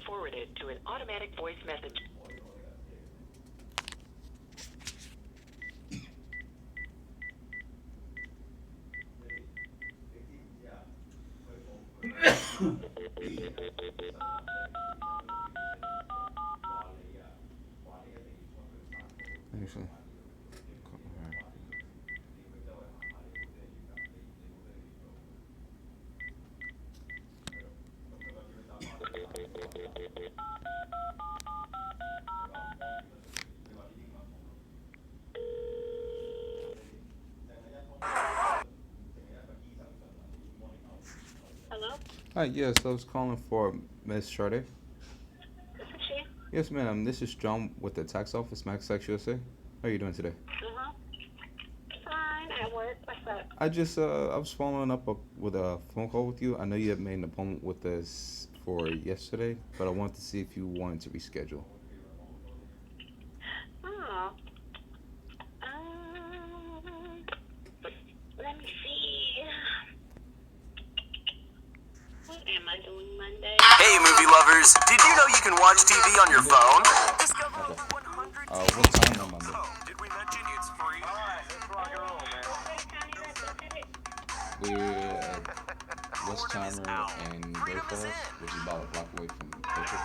forwarded to an automatic voice message. Actually. Hello? Hi, yes, I was calling for Miss Sade. This is she. Yes, ma'am. This is John with the tax office, Max Tax USA. How are you doing today? Uh-huh. Fine, at work. What's up? I was following up with a phone call with you. I know you had made an appointment with us for yesterday, but I wanted to see if you wanted to reschedule. Oh. Um, let me see. What am I doing Monday? Hey, movie lovers! Did you know you can watch TV on your phone? Discover Okay. over 100 What time on Monday? Oh, did we mention it's free? Alright, let's rock and roll, man. We're at West China and Great Falls, which is about a block away from Paper.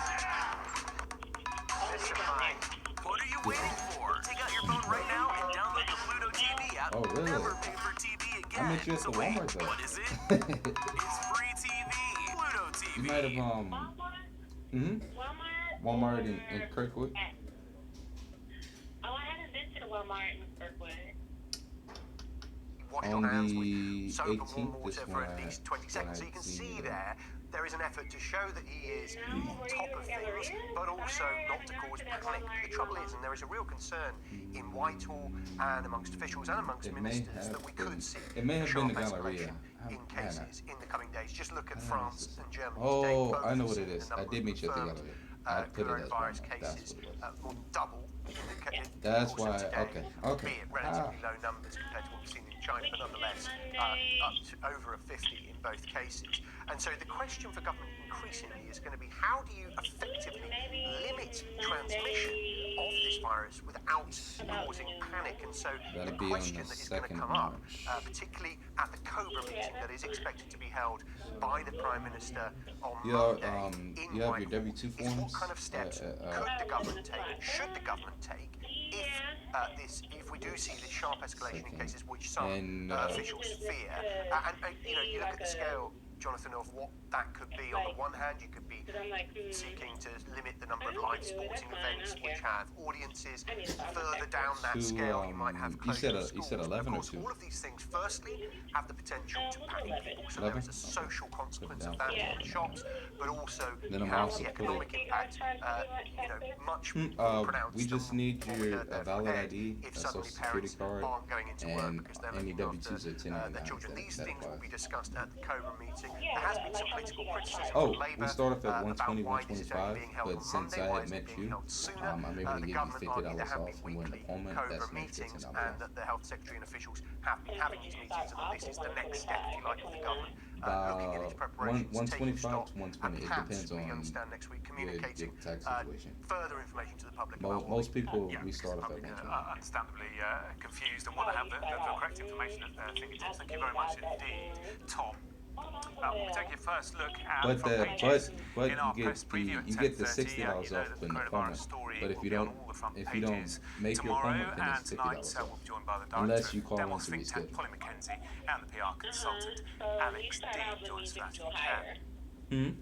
What are you waiting for? Take out your phone right now and download the Pluto TV app. Oh, really? Never pay for TV again. I met you at the Walmart though. What is it? It's free TV. Pluto TV. You might have Walmart in Kirkwood. Oh, I haven't been to the Walmart in Kirkwood. Wash On your hands the with soap and 18th, warm this water one for at least 20 seconds. So you can see there is an effort to show that he is on top of things, but also not to cause panic. The trouble is, and there is a real concern in Whitehall and amongst officials and amongst ministers that we could see It may have been sharp the Galleria. escalation in cases in the coming days. Just look at France and Germany. Oh, today. I know Both what have it seen is. the I number did of meet you at the confirmed, Galleria. I put it as coronavirus Walmart. cases more than double in the That's course why. of today, Okay. albeit relatively low numbers compared to what we've seen in China, but nonetheless up to over a 50 in both cases. And so the question for government increasingly is going to be, how do you effectively limit transmission of this virus without causing panic? And so the That'll be on question the that is going to 2nd come of up, March. particularly at the COBRA meeting that is expected to be held by the Prime Minister on You Monday in you have your Whitehall, W-2 is what forms. kind of steps could the government take, should the government take, if we do see this sharp escalation in cases which some officials fear, and you look at the scale, Jonathan, of what that could be. On the one hand, you could be seeking to limit the number of live sporting events which have audiences. Further down that scale, you might have closure of schools. You said 11 of or course, 2? all of these things, firstly, have the potential to panic people. So there is a social consequence of that on shops, but also Then you I'm have also the economic impact, much more pronounced. We just need your valid ID, if a social suddenly security parents card, aren't going into work and because they're any looking W-2s after or 1099s. their children. These that things will applies. be discussed at the COBRA meeting. There has been some political criticism Oh, from Labour we start off at about 120, why this is only 125, being held but on since Monday, I why had isn't it met being you, held sooner? I'm able to The give you government argued there $50 have off been and win an weekly appointment. COBRA That's an meetings, $15 and that the health secretary and officials have been having these meetings, and that this is the next step, if you like, of the government looking at its preparations, taking 125 stock, to and 120. It perhaps, depends we on understand next week, your communicating tax situation. further information to the public about what Most people, we start off at public 120. understandably confused and want to have the correct information at their fingertips. Thank you very much indeed, Tom. We'll take your first look at But front pages but in our press preview at you get the 10:30. $60 You know off that the in the coronavirus appointment. story But will be on all the front if you don't pages make your tomorrow, appointment, then and it's tonight $50 we'll off. be joined by the Unless director you of call in Demos to think tank, reschedule. Polly McKenzie, and the PR consultant, Alex D. Join us for that if you can.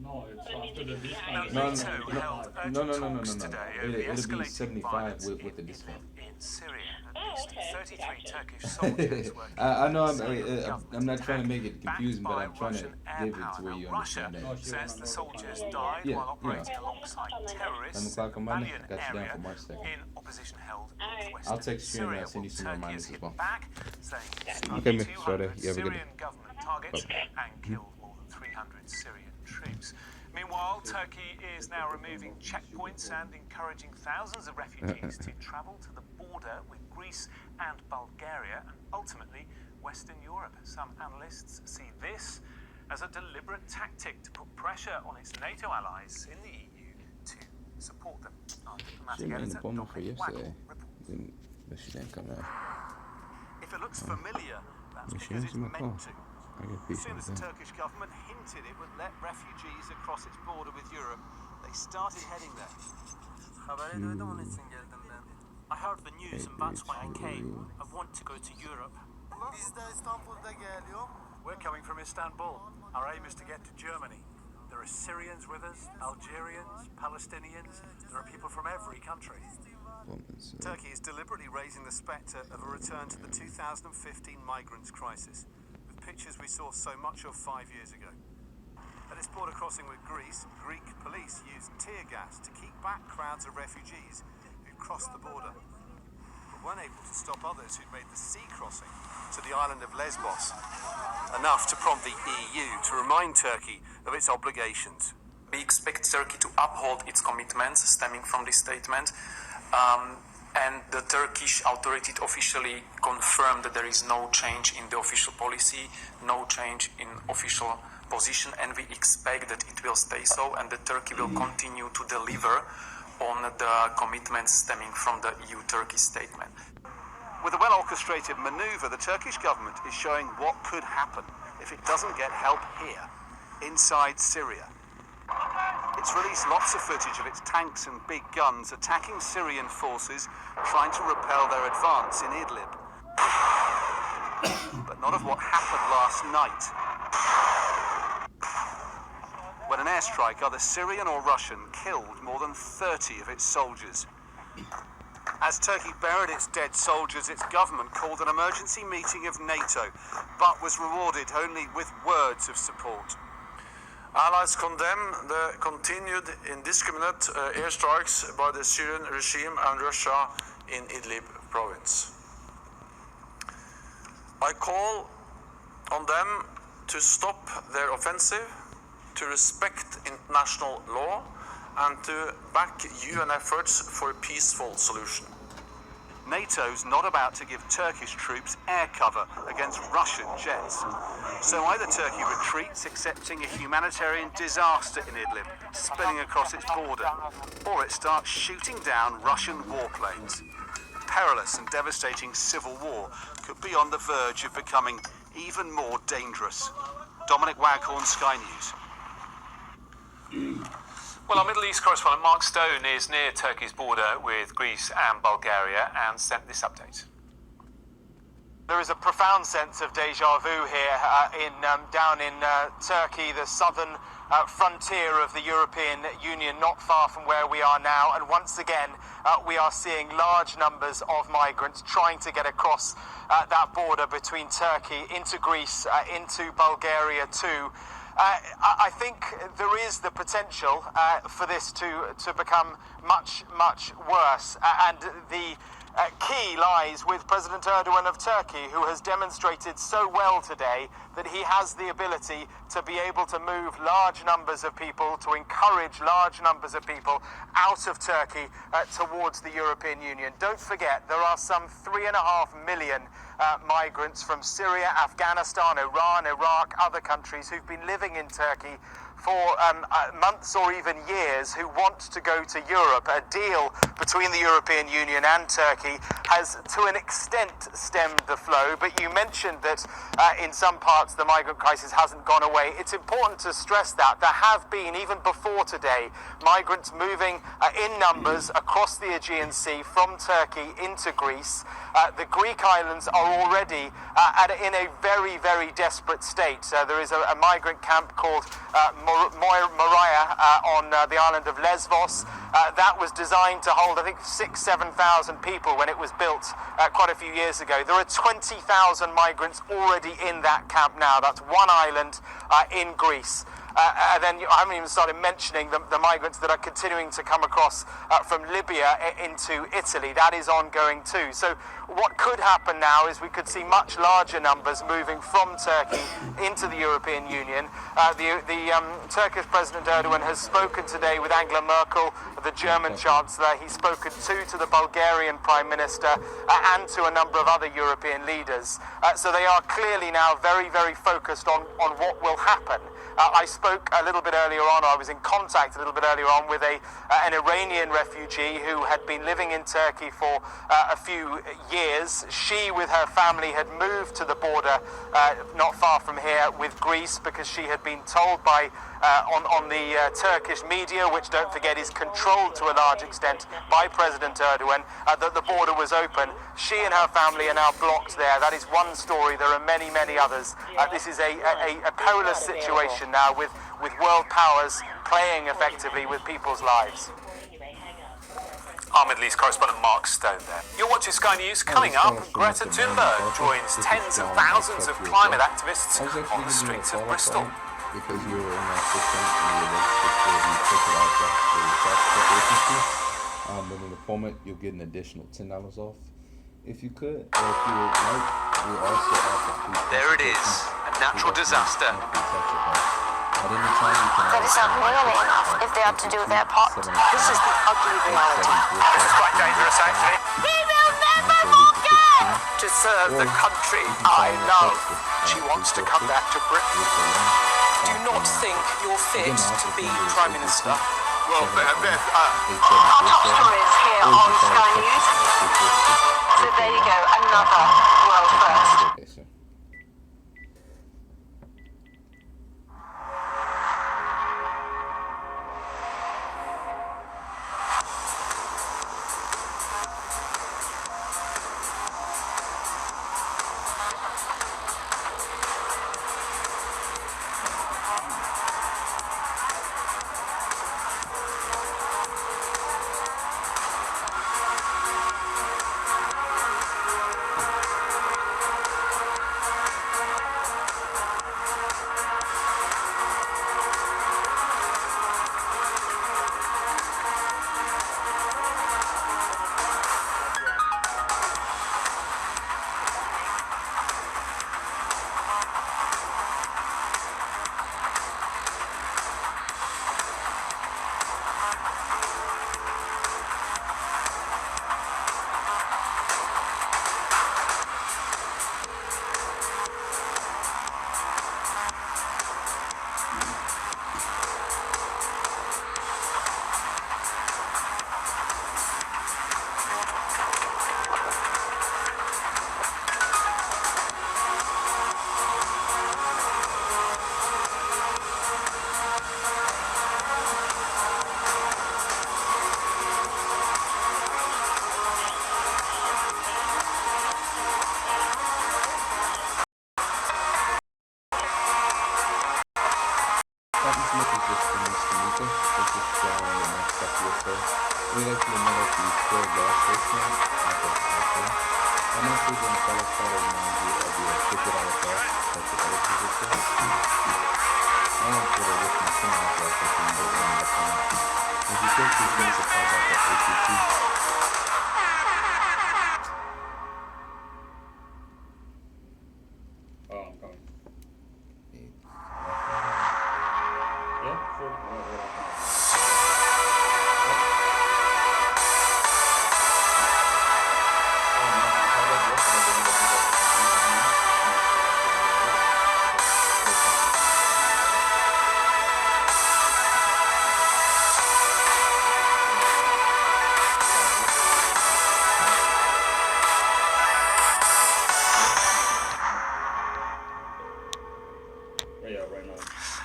No, it's after the discount. Now, NATO held urgent talks no. today over the It'll be escalating 75 violence with the in discount. Idlib in Syria. At least 33 Turkish soldiers were I know killed I'm not trying to make it backed confusing, but by I'm trying to Russian air give it power. to where Now, you Russia understand that. says the soldiers died Yeah, while you know. operating alongside 10 terrorists o'clock in on the Monday, Malian got you down area for March 2nd. in opposition held northwestern I'll text you and Syria. send you some Turkey has reminders as hit well. back, saying it's Okay, Miss 200 Schroeder, you have a good day. Syrian government targets and killed more than 300 Syrian troops. Meanwhile, Turkey is now removing checkpoints and encouraging thousands of refugees to travel to the border with Greece and Bulgaria and ultimately Western Europe. Some analysts see this as a deliberate tactic to put pressure on its NATO allies in the EU to support them. Our diplomatic She made an editor, appointment for Dominic yesterday, Waggle, but she didn't come out. If it looks familiar, that's But she because answered it's my call. meant to. I get As peace soon as with the that. Turkish government hinted it would let refugees across its border with Europe, they started heading there. Haberi duydum, onun için geldim ben. I heard the news and that's why I came. I want to go to Europe. Biz de İstanbul'da geliyor. We're coming from Istanbul. Our aim is to get to Germany. There are Syrians with us, Algerians, Palestinians. There are people from every country. Turkey is deliberately raising the spectre of a return to the 2015 migrants crisis, with pictures we saw so much of 5 years ago. At its border crossing with Greece, Greek police used tear gas to keep back crowds of refugees who'd crossed the border, but weren't able to stop others who'd made the sea crossing to the island of Lesbos, enough to prompt the EU to remind Turkey of its obligations. We expect Turkey to uphold its commitments stemming from this statement, and the Turkish authority officially confirmed that there is no change in the official policy, no change in official position, and we expect that it will stay so, and that Turkey will continue to deliver on the commitments stemming from the EU-Turkey statement. With a well-orchestrated manoeuvre, the Turkish government is showing what could happen if it doesn't get help here, inside Syria. It's released lots of footage of its tanks and big guns attacking Syrian forces trying to repel their advance in Idlib. But not of what happened last night, when an airstrike, either Syrian or Russian, killed more than 30 of its soldiers. As Turkey buried its dead soldiers, its government called an emergency meeting of NATO, but was rewarded only with words of support. Allies condemn the continued indiscriminate airstrikes by the Syrian regime and Russia in Idlib province. I call on them to stop their offensive, to respect international law, and to back UN efforts for a peaceful solution. NATO's not about to give Turkish troops air cover against Russian jets. So either Turkey retreats, accepting a humanitarian disaster in Idlib, spilling across its border, or it starts shooting down Russian warplanes. Perilous and devastating civil war could be on the verge of becoming even more dangerous. Dominic Waghorn, Sky News. Well, our Middle East correspondent Mark Stone is near Turkey's border with Greece and Bulgaria and sent this update. There is a profound sense of deja vu here down in Turkey, the southern frontier of the European Union, not far from where we are now. And once again, we are seeing large numbers of migrants trying to get across that border between Turkey into Greece, into Bulgaria too. I think there is the potential for this to become much, much worse. And the key lies with President Erdogan of Turkey, who has demonstrated so well today that he has the ability to be able to move large numbers of people, to encourage large numbers of people out of Turkey towards the European Union. Don't forget, there are some 3.5 million migrants from Syria, Afghanistan, Iran, Iraq, other countries who've been living in Turkey for months or even years, who want to go to Europe. A deal between the European Union and Turkey has to an extent stemmed the flow, but you mentioned that in some parts the migrant crisis hasn't gone away. It's important to stress that there have been, even before today, migrants moving in numbers across the Aegean Sea from Turkey into Greece. The Greek islands are already in a very, very desperate state. There is a migrant camp called Moria on the island of Lesbos. That was designed to hold, I think, 6,000-7,000 people when it was built quite a few years ago. There are 20,000 migrants already in that camp now. That's one island in Greece. And then I haven't even started mentioning the migrants that are continuing to come across from Libya into Italy. That is ongoing too. So what could happen now is we could see much larger numbers moving from Turkey into the European Union. The Turkish President Erdogan has spoken today with Angela Merkel, the German Chancellor. He's spoken to the Bulgarian Prime Minister and to a number of other European leaders. So they are clearly now very, very focused on what will happen. I spoke a little bit earlier on, or I was in contact a little bit earlier on with an Iranian refugee who had been living in Turkey for a few years. She, with her family, had moved to the border not far from here with Greece because she had been told by on the Turkish media, which don't forget is controlled to a large extent by President Erdogan, that the border was open. She and her family are now blocked there. That is one story. There are many, many others. This is a polar situation now with world powers playing effectively with people's lives. Middle East correspondent Mark Stone there. You're watching Sky News. Coming up, Greta Thunberg joins tens of thousands of climate activists on the streets of Bristol. Because you're in that system and you're registered for the ticket out for the tax preparation fee. And in the format, you'll get an additional $10 off. If you could, or if you would like, we also offer free. There it is, a natural disaster. At any time, you can. That is not nearly enough if they are to do their part. This is the ugly reality. This is quite dangerous, actually. We will never forget! To serve the country I love. She wants to come back to Britain. Do you not think you're fit to be Prime Minister? Our top stories here on Sky News. So there you go, another world first. Okay, sir.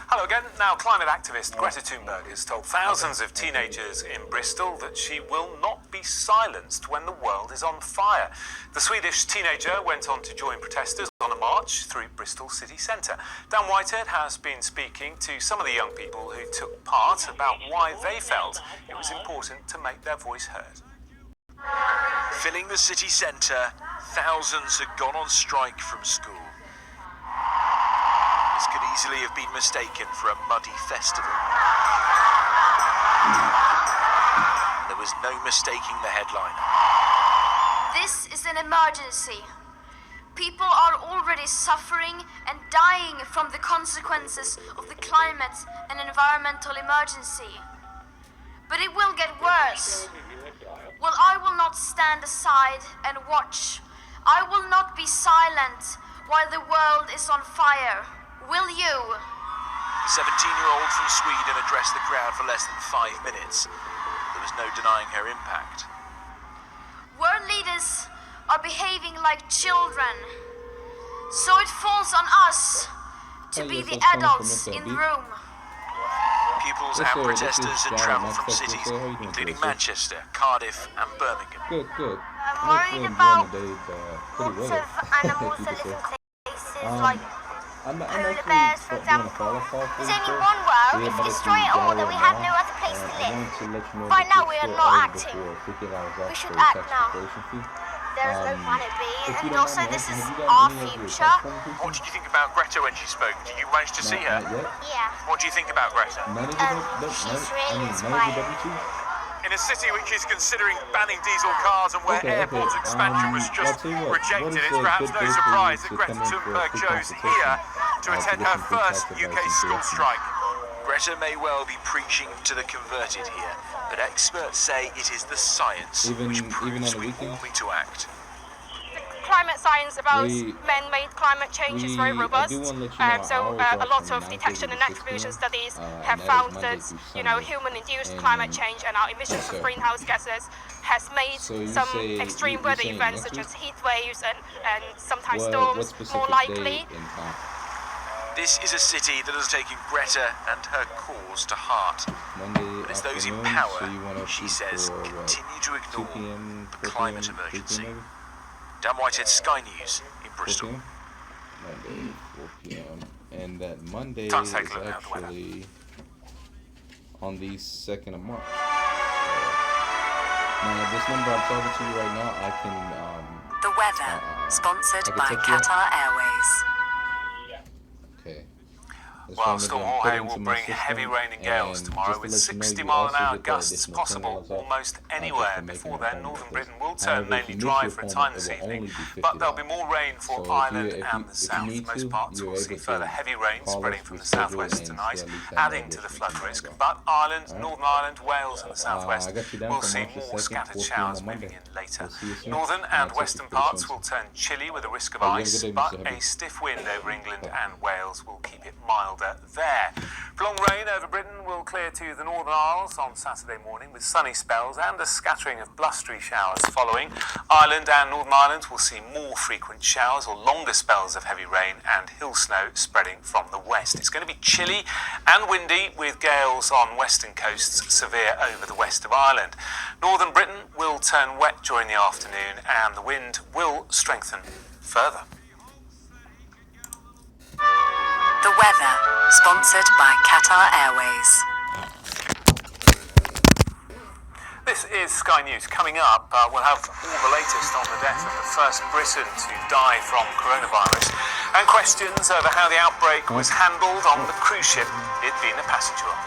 Hello again. Now, climate activist Greta Thunberg has told thousands of teenagers in Bristol that she will not be silenced when the world is on fire. The Swedish teenager went on to join protesters on a march through Bristol city centre. Dan Whitehead has been speaking to some of the young people who took part about why they felt it was important to make their voice heard. Filling the city centre, thousands had gone on strike from school. This could easily have been mistaken for a muddy festival. There was no mistaking the headline. This is an emergency. People are already suffering and dying from the consequences of the climate and environmental emergency. But it will get worse. Well, I will not stand aside and watch. I will not be silent while the world is on fire. Will you? The 17-year-old from Sweden addressed the crowd for less than 5 minutes. There was no denying her impact. World leaders are behaving like children. So it falls on us to be the adults in the room. Pupils and protesters had travelled from cities including Manchester, Cardiff and Birmingham. Good. I'm worried about lots of animals that live in places like polar bears, for example. There's only one world. If we destroy it all, then we have no other place to live. Right now we are not acting. We should act now. There is no planet B, and also this is our future. What did you think about Greta when she spoke? Did you manage to see her? Yeah. What do you think about Greta? She's really inspiring. In a city which is considering banning diesel cars and where airport expansion was just rejected, it's perhaps no surprise that Greta Thunberg chose here to attend her first UK school strike. Greta may well be preaching to the converted here, but experts say it is the science which proves we all need to act. Climate science about man-made climate change is very robust. So a lot of detection and attribution studies have found that human-induced climate change and our emissions of greenhouse gases has made some extreme weather events such as heat waves and sometimes storms more likely. This is a city that has taken Greta and her cause to heart. But it's those in power, she says, continue to ignore the climate emergency. Dan Whitehead, Sky News in Bristol. Monday, 4 p.m. And that Monday is actually on the 2nd of March. Now, this number I'm talking to you right now, I can... the weather, sponsored by Qatar Airways. Okay. Well, Storm Jorge will bring heavy rain and gales tomorrow with 60-mile-an-hour gusts possible almost anywhere. Before then, northern Britain will turn mainly dry for a time this evening, but there'll be more rain for Ireland and the south. Most parts will see further heavy rain spreading from the southwest tonight, adding to the flood risk. But Ireland, Northern Ireland, Wales and the southwest will see more scattered showers moving in later. Northern and western parts will turn chilly with a risk of ice, but a stiff wind over England and Wales will keep it milder there. Long rain over Britain will clear to the Northern Isles on Saturday morning with sunny spells and a scattering of blustery showers following. Ireland and Northern Ireland will see more frequent showers or longer spells of heavy rain and hill snow spreading from the west. It's going to be chilly and windy with gales on western coasts severe over the west of Ireland. Northern Britain will turn wet during the afternoon and the wind will strengthen further. The weather, sponsored by Qatar Airways. This is Sky News. Coming up, we'll have all the latest on the death of the first Briton to die from coronavirus and questions over how the outbreak was handled on the cruise ship it'd been a passenger on.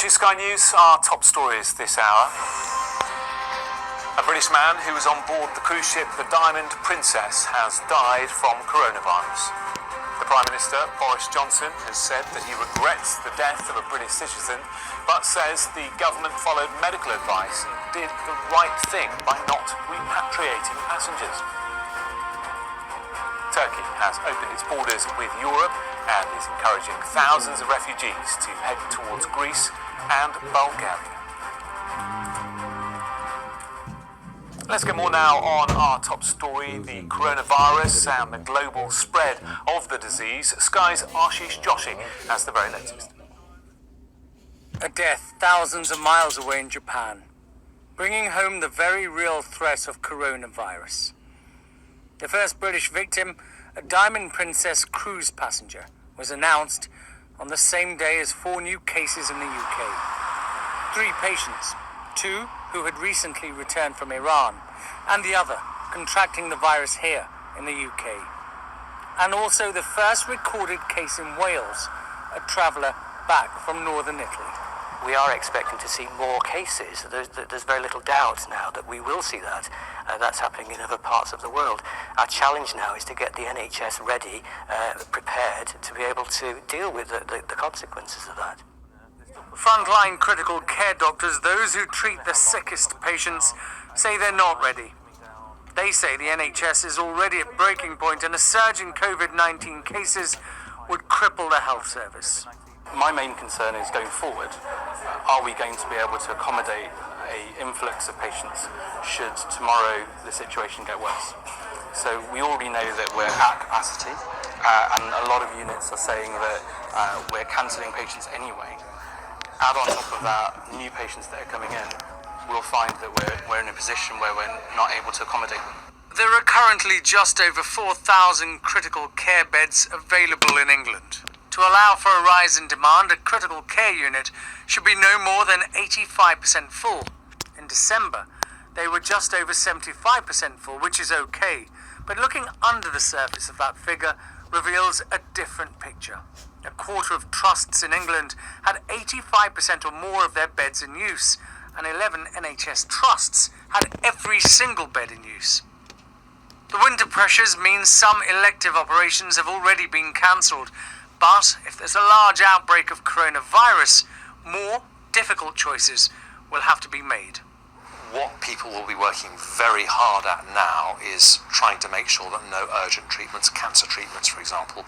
Sky News, our top stories this hour. A British man who was on board the cruise ship the Diamond Princess has died from coronavirus. The Prime Minister, Boris Johnson, has said that he regrets the death of a British citizen, but says the government followed medical advice and did the right thing by not repatriating passengers. Turkey has opened its borders with Europe and is encouraging thousands of refugees to head towards Greece and Bulgaria. Let's get more now on our top story, the coronavirus and the global spread of the disease. Sky's Ashish Joshi has the very latest. A death thousands of miles away in Japan, bringing home the very real threat of coronavirus. The first British victim, a Diamond Princess cruise passenger, was announced on the same day as 4 new cases in the UK. 3 patients, 2 who had recently returned from Iran, and the other contracting the virus here in the UK. And also the first recorded case in Wales, a traveller back from northern Italy. We are expecting to see more cases. There's very little doubt now that we will see that. That's happening in other parts of the world. Our challenge now is to get the NHS ready, prepared to be able to deal with the consequences of that. Frontline critical care doctors, those who treat the sickest patients, say they're not ready. They say the NHS is already at breaking point and a surge in COVID-19 cases would cripple the health service. My main concern is going forward, are we going to be able to accommodate an influx of patients should tomorrow the situation get worse? So we already know that we're at capacity and a lot of units are saying that we're cancelling patients anyway. Add on top of that new patients that are coming in, we'll find that we're in a position where we're not able to accommodate them. There are currently just over 4,000 critical care beds available in England. To allow for a rise in demand, a critical care unit should be no more than 85% full. In December, they were just over 75% full, which is okay. But looking under the surface of that figure reveals a different picture. A quarter of trusts in England had 85% or more of their beds in use, and 11 NHS trusts had every single bed in use. The winter pressures mean some elective operations have already been cancelled. But if there's a large outbreak of coronavirus, more difficult choices will have to be made. What people will be working very hard at now is trying to make sure that no urgent treatments, cancer treatments, for example,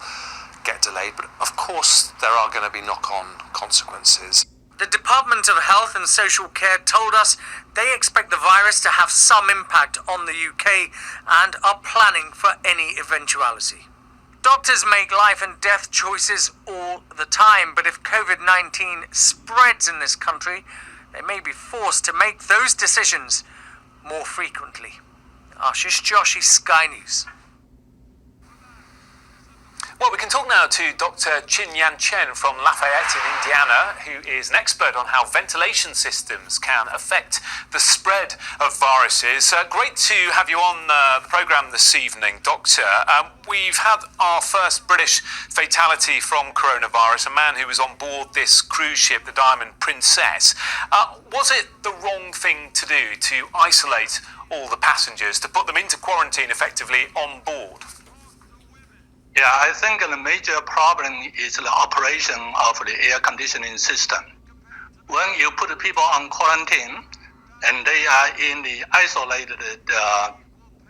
get delayed. But of course, there are going to be knock-on consequences. The Department of Health and Social Care told us they expect the virus to have some impact on the UK and are planning for any eventuality. Doctors make life and death choices all the time, but if COVID-19 spreads in this country, they may be forced to make those decisions more frequently. Ashish Joshi, Sky News. Well, we can talk now to Dr. Chin Yan Chen from Lafayette in Indiana, who is an expert on how ventilation systems can affect the spread of viruses. Great to have you on the programme this evening, Doctor. We've had our first British fatality from coronavirus, a man who was on board this cruise ship, the Diamond Princess. Was it the wrong thing to do to isolate all the passengers, to put them into quarantine effectively on board? Yeah, I think the major problem is the operation of the air conditioning system. When you put people on quarantine and they are in the isolated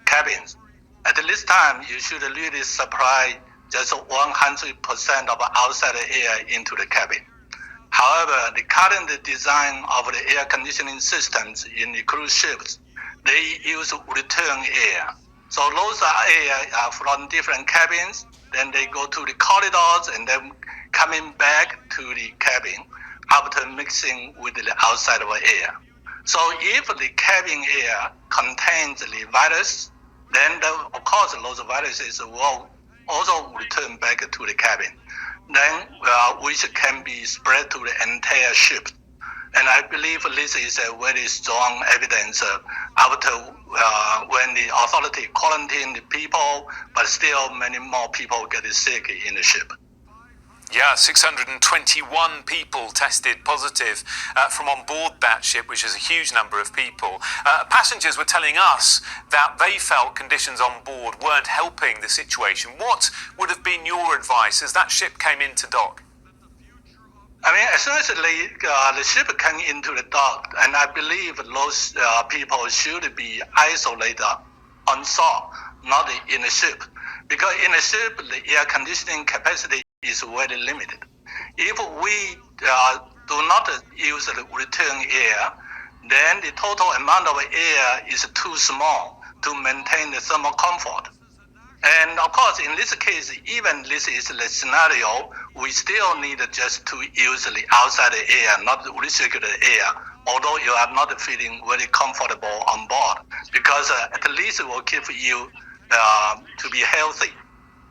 cabins, at this time you should really supply just 100% of outside air into the cabin. However, the current design of the air conditioning systems in the cruise ships, they use return air. So those are air from different cabins, then they go to the corridors and then coming back to the cabin after mixing with the outside of air. So if the cabin air contains the virus, then of course those viruses will also return back to the cabin, then which can be spread to the entire ship. And I believe this is a very strong evidence after when the authority quarantined the people, but still many more people get sick in the ship. Yeah, 621 people tested positive from on board that ship, which is a huge number of people. Passengers were telling us that they felt conditions on board weren't helping the situation. What would have been your advice as that ship came into dock? I mean, essentially, the ship came into the dock, and I believe those people should be isolated on shore, not in the ship. Because in the ship, the air conditioning capacity is very limited. If we do not use the return air, then the total amount of air is too small to maintain the thermal comfort. And of course, in this case, even this is the scenario, we still need just to use the outside air, not the recirculated air, although you are not feeling very comfortable on board, because at least it will keep you to be healthy.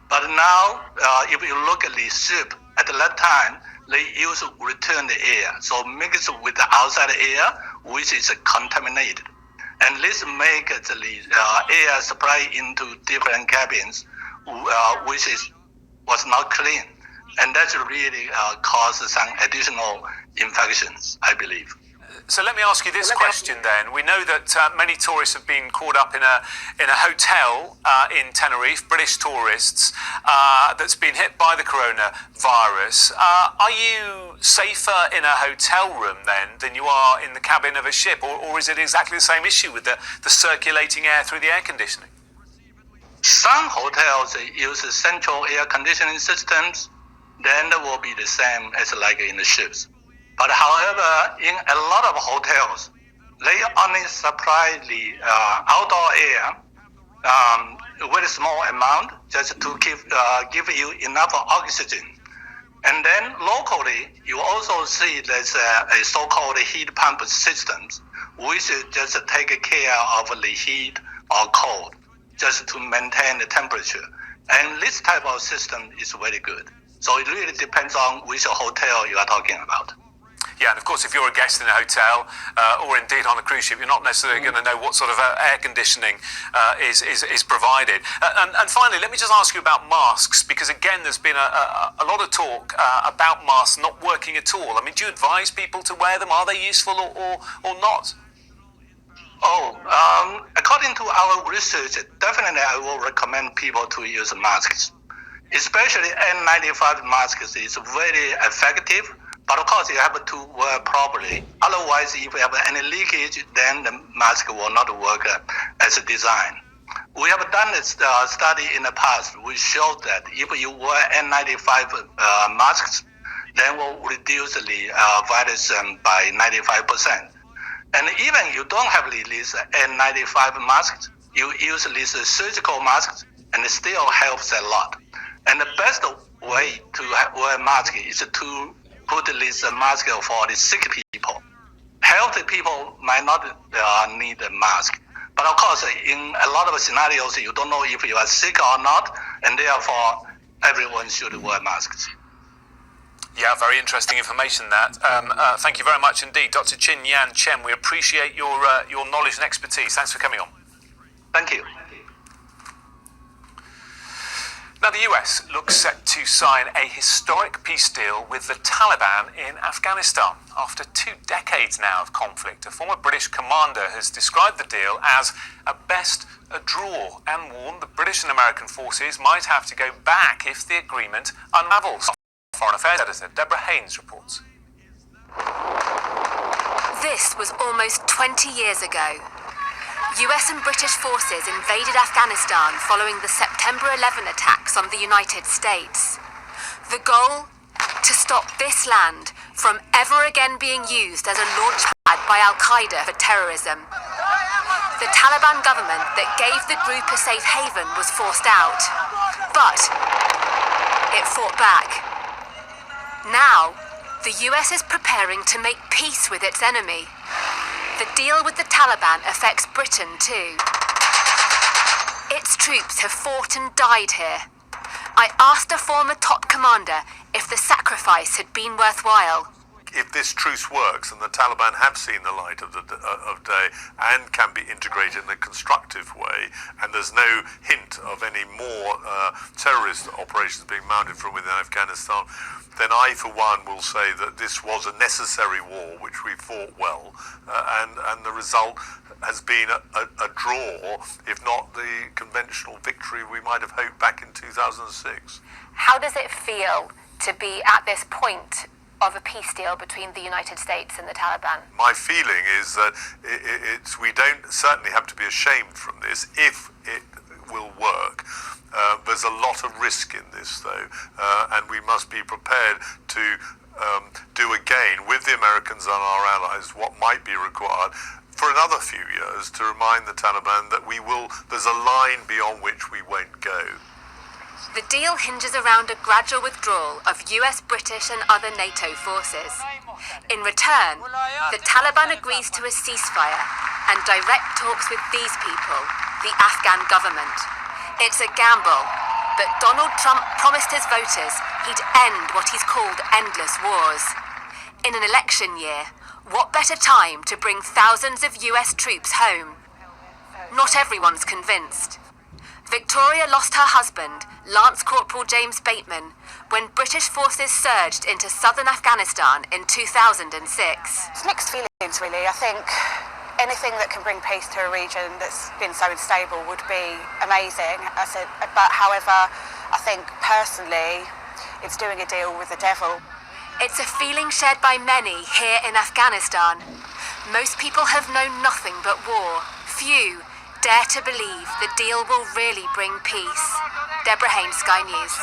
But now, if you look at the ship, at that time, they use return air, so mixed with the outside air, which is contaminated. And this makes the air supply into different cabins, which was not clean. And that's really caused some additional infections, I believe. So let me ask you this question then. We know that many tourists have been caught up in a hotel in Tenerife, British tourists, that's been hit by the coronavirus. Are you safer in a hotel room then than you are in the cabin of a ship, or is it exactly the same issue with the circulating air through the air conditioning? Some hotels use central air conditioning systems, then it will be the same as like in the ships. But however, in a lot of hotels, they only supply the outdoor air, a very small amount, just to give you enough oxygen. And then locally, you also see there's a so-called heat pump systems, which just take care of the heat or cold, just to maintain the temperature. And this type of system is very good. So it really depends on which hotel you are talking about. Yeah, and of course, if you're a guest in a hotel or indeed on a cruise ship, you're not necessarily going to know what sort of air conditioning is provided. And finally, let me just ask you about masks, because again, there's been a lot of talk about masks not working at all. I mean, do you advise people to wear them? Are they useful or not? According to our research, definitely I will recommend people to use masks. Especially N95 masks is very effective. But of course, you have to wear properly. Otherwise, if you have any leakage, then the mask will not work as designed. We have done a study in the past. We showed that if you wear N95 masks, then will reduce the virus by 95%. And even you don't have these N95 masks, you use these surgical masks, and it still helps a lot. And the best way to wear a mask is to put this mask for the sick people. Healthy people might not need a mask. But of course, in a lot of scenarios, you don't know if you are sick or not, and therefore, everyone should wear masks. Yeah, very interesting information that. Thank you very much indeed, Dr. Chin Yan Chen. We appreciate your knowledge and expertise. Thanks for coming on. Thank you. Now, the US looks set to sign a historic peace deal with the Taliban in Afghanistan. After 2 decades now of conflict, a former British commander has described the deal as, at best, a draw, and warned the British and American forces might have to go back if the agreement unravels. Foreign Affairs Editor Deborah Haynes reports. This was almost 20 years ago. US and British forces invaded Afghanistan following the September 11 attacks on the United States. The goal? To stop this land from ever again being used as a launch pad by Al-Qaeda for terrorism. The Taliban government that gave the group a safe haven was forced out, but it fought back. Now, the US is preparing to make peace with its enemy. The deal with the Taliban affects Britain too. Its troops have fought and died here. I asked a former top commander if the sacrifice had been worthwhile. If this truce works and the Taliban have seen the light of day and can be integrated in a constructive way, and there's no hint of any more terrorist operations being mounted from within Afghanistan, then I, for one, will say that this was a necessary war, which we fought well, and the result has been a draw, if not the conventional victory we might have hoped back in 2006. How does it feel to be at this point of a peace deal between the United States and the Taliban? My feeling is that we don't certainly have to be ashamed from this if it will work. There's a lot of risk in this, though, and we must be prepared to do again with the Americans and our allies what might be required for another few years to remind the Taliban that there's a line beyond which we won't go. The deal hinges around a gradual withdrawal of US, British and other NATO forces. In return, the Taliban agrees to a ceasefire and direct talks with these people, the Afghan government. It's a gamble, but Donald Trump promised his voters he'd end what he's called endless wars. In an election year, what better time to bring thousands of US troops home? Not everyone's convinced. Victoria lost her husband, Lance Corporal James Bateman, when British forces surged into southern Afghanistan in 2006. It's mixed feelings, really. I think anything that can bring peace to a region that's been so unstable would be amazing. But however, I think personally, it's doing a deal with the devil. It's a feeling shared by many here in Afghanistan. Most people have known nothing but war. Few dare to believe the deal will really bring peace. Deborah Haynes, Sky News.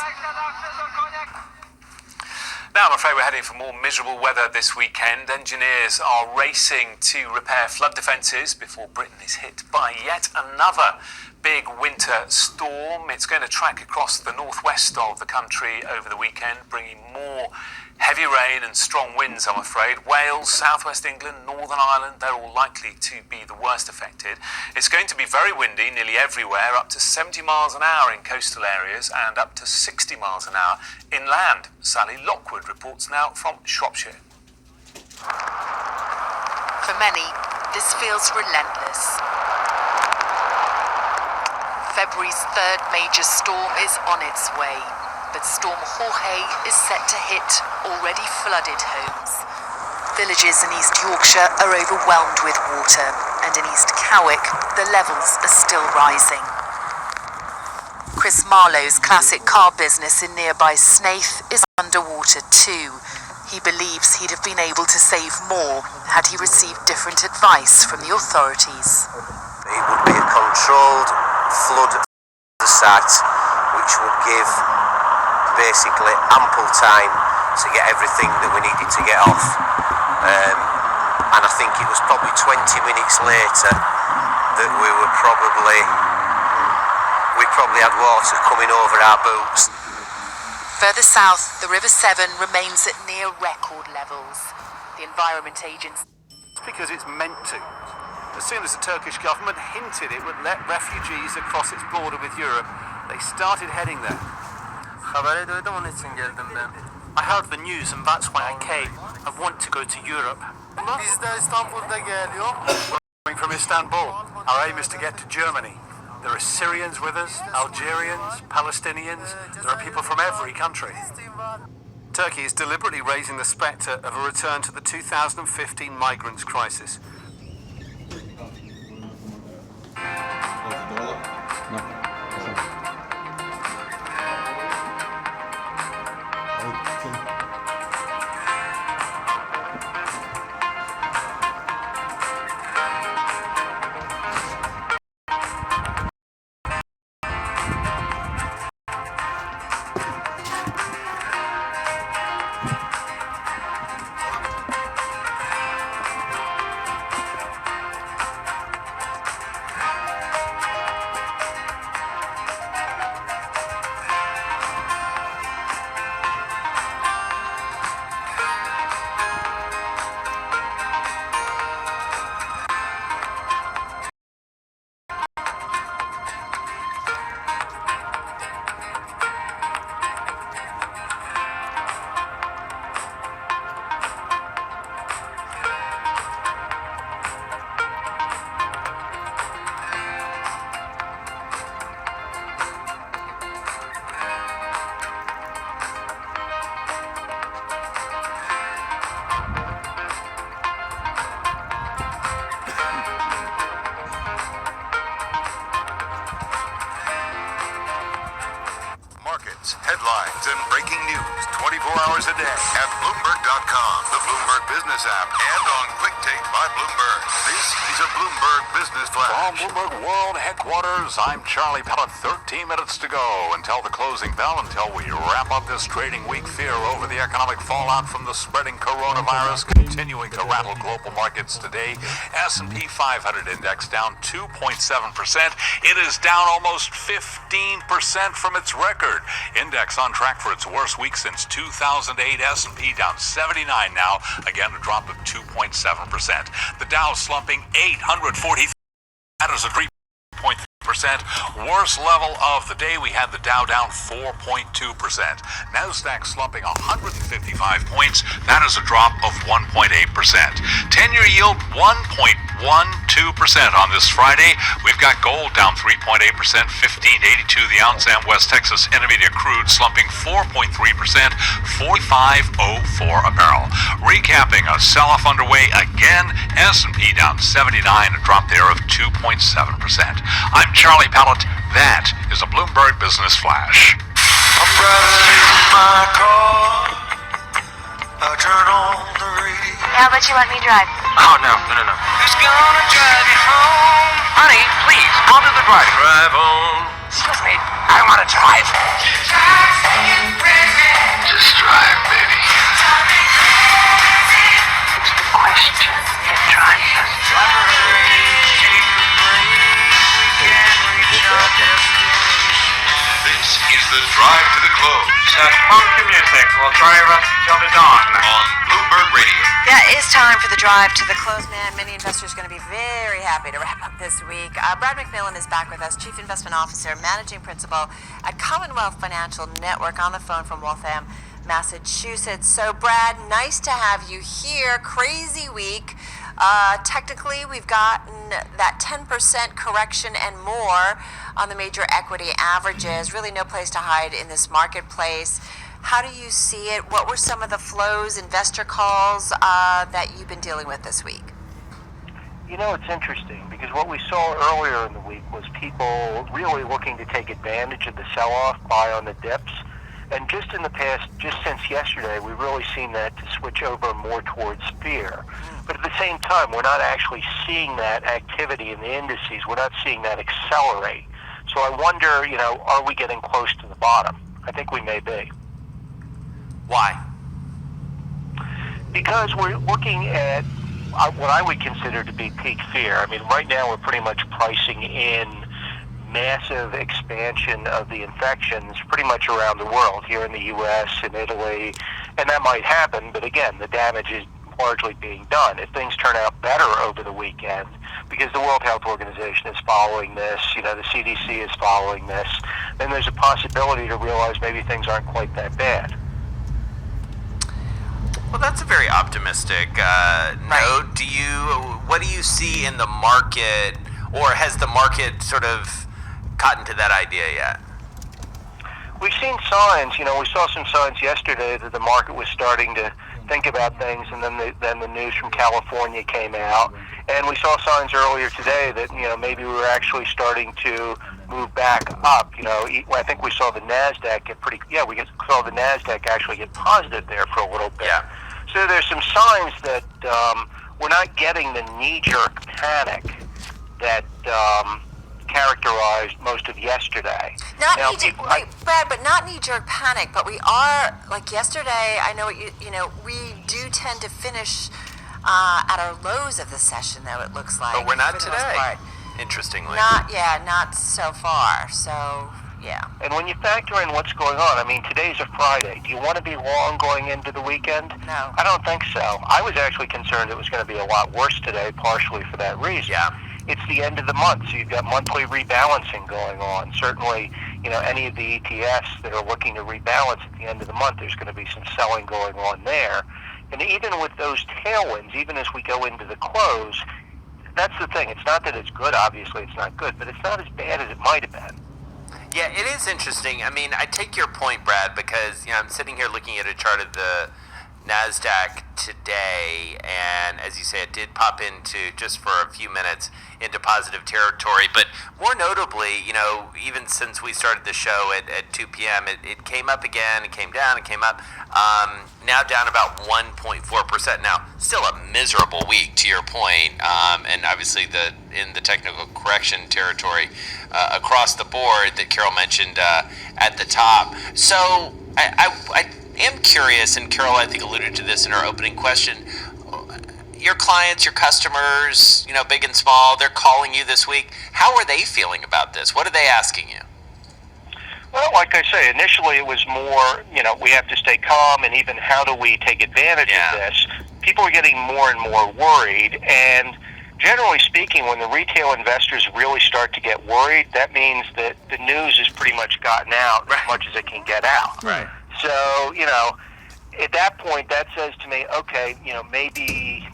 Now I'm afraid we're heading for more miserable weather this weekend. Engineers are racing to repair flood defences before Britain is hit by yet another big winter storm. It's going to track across the northwest of the country over the weekend, bringing more heavy rain and strong winds, I'm afraid. Wales, southwest England, Northern Ireland, they're all likely to be the worst affected. It's going to be very windy nearly everywhere, up to 70 miles an hour in coastal areas and up to 60 miles an hour inland. Sally Lockwood reports now from Shropshire. For many, this feels relentless. February's third major storm is on its way, but Storm Jorge is set to hit already flooded homes. Villages in East Yorkshire are overwhelmed with water, and in East Cowick, the levels are still rising. Chris Marlowe's classic car business in nearby Snaith is underwater too. He believes he'd have been able to save more had he received different advice from the authorities. It would be a controlled flood of the site, which would give basically ample time to get everything that we needed to get off. And I think it was probably 20 minutes later that we probably had water coming over our boots. Further south, the River Severn remains at near record levels. The Environment Agency... It's because it's meant to. As soon as the Turkish government hinted it would let refugees across its border with Europe, they started heading there. I heard the news and that's why I came. I want to go to Europe. Coming from Istanbul, our aim is to get to Germany. There are Syrians with us, Algerians, Palestinians. There are people from every country. Turkey is deliberately raising the spectre of a return to the 2015 migrants crisis. headlines and breaking news 24 hours a day at Bloomberg.com, the Bloomberg Business app, and on Quick Take by Bloomberg. This is a Bloomberg Business Flash. From Bloomberg World Headquarters, I'm Charlie Pellet. 13 minutes to go until the closing bell, until we wrap up this trading week. Fear over the economic fallout from the spreading coronavirus continuing to rattle global markets today. S&P 500 index down 2.7%. It is down almost 15% from its record. Index on track for its worst week since 2008. S&P down 79 now. Again, a drop of 2.7%. The Dow slumping 840. That is a 3.3%. Worst level of the day. We had the Dow down 4.2%. Nasdaq slumping 155 points. That is a drop of 1.8%. 10-year yield 1.12% on this Friday. We've got gold down 3.8%, 15.82 the ounce, and West Texas Intermediate crude slumping 4.3%, 45.04 a barrel. Recapping, a sell-off underway again. S&P down 79, a drop there of 2.7%. I'm Charlie Pellet. That is a Bloomberg Business Flash. I'm driving in my car. I turn on the radio. How about you let me drive? Oh, no. Who's gonna drive you home? Honey, please, I'll do the driving. Drive on. Excuse me, I want to drive. Just drive, baby. It's the question that drives us. This is the drive to the close. Funky music will drive us till the dawn. On Bloomberg Radio. Yeah, it's time for the drive to the close. Man, many investors are going to be very happy to wrap up this week. Brad McMillan is back with us, Chief Investment Officer, Managing Principal at Commonwealth Financial Network, on the phone from Waltham, Massachusetts. So, Brad, nice to have you here. Crazy week. Technically, we've gotten that 10% correction and more on the major equity averages. Really no place to hide in this marketplace. How do you see it? What were some of the flows, investor calls that you've been dealing with this week? You know, it's interesting because what we saw earlier in the week was people really looking to take advantage of the sell-off, buy on the dips. And just in the past, just since yesterday, we've really seen that to switch over more towards fear. But at the same time, we're not actually seeing that activity in the indices. We're not seeing that accelerate. So I wonder, are we getting close to the bottom? I think we may be. Why? Because we're looking at what I would consider to be peak fear. I mean, right now we're pretty much pricing in massive expansion of the infections pretty much around the world, here in the U.S., in Italy, and that might happen, but again, the damage is largely being done. If things turn out better over the weekend, because the World Health Organization is following this, the CDC is following this, then there's a possibility to realize maybe things aren't quite that bad. Well, that's a very optimistic note. What do you see in the market, or has the market sort of gotten to that idea yet? We've seen signs. We saw some signs yesterday that the market was starting to think about things, and then the news from California came out, and we saw signs earlier today that maybe we were actually starting to move back up. I think we saw the Nasdaq saw the Nasdaq actually get positive there for a little bit. Yeah. So there's some signs that we're not getting the knee-jerk panic that characterized most of yesterday. Brad, but not knee-jerk panic. But we are, like yesterday. I know we do tend to finish at our lows of the session, though it looks like. But we're not today. Interestingly. Not so far. So yeah. And when you factor in what's going on, I mean, today's a Friday. Do you want to be long going into the weekend? No. I don't think so. I was actually concerned it was going to be a lot worse today, partially for that reason. Yeah. It's the end of the month, so you've got monthly rebalancing going on. Certainly, any of the ETFs that are looking to rebalance at the end of the month, there's going to be some selling going on there. And even with those tailwinds, even as we go into the close, that's the thing. It's not that it's good. Obviously, it's not good, but it's not as bad as it might have been. Yeah, it is interesting. I mean, I take your point, Brad, because I'm sitting here looking at a chart of the NASDAQ today, and as you say, it did pop into, just for a few minutes, into positive territory. But more notably, you know, even since we started the show at 2 p.m., it came up again, it came down, it came up, now down about 1.4%. Now, still a miserable week, to your point, and obviously in the technical correction territory across the board that Carol mentioned at the top. So I am curious, and Carol, I think, alluded to this in her opening question. Your clients, your customers, you know, big and small, they're calling you this week. How are they feeling about this? What are they asking you? Well, like I say, initially it was more, you know, we have to stay calm, and even how do we take advantage of this? People are getting more and more worried, and generally speaking, when the retail investors really start to get worried, that means that the news has pretty much gotten out as much as it can get out. Right. So, you know, at that point, that says to me, okay, you know, maybe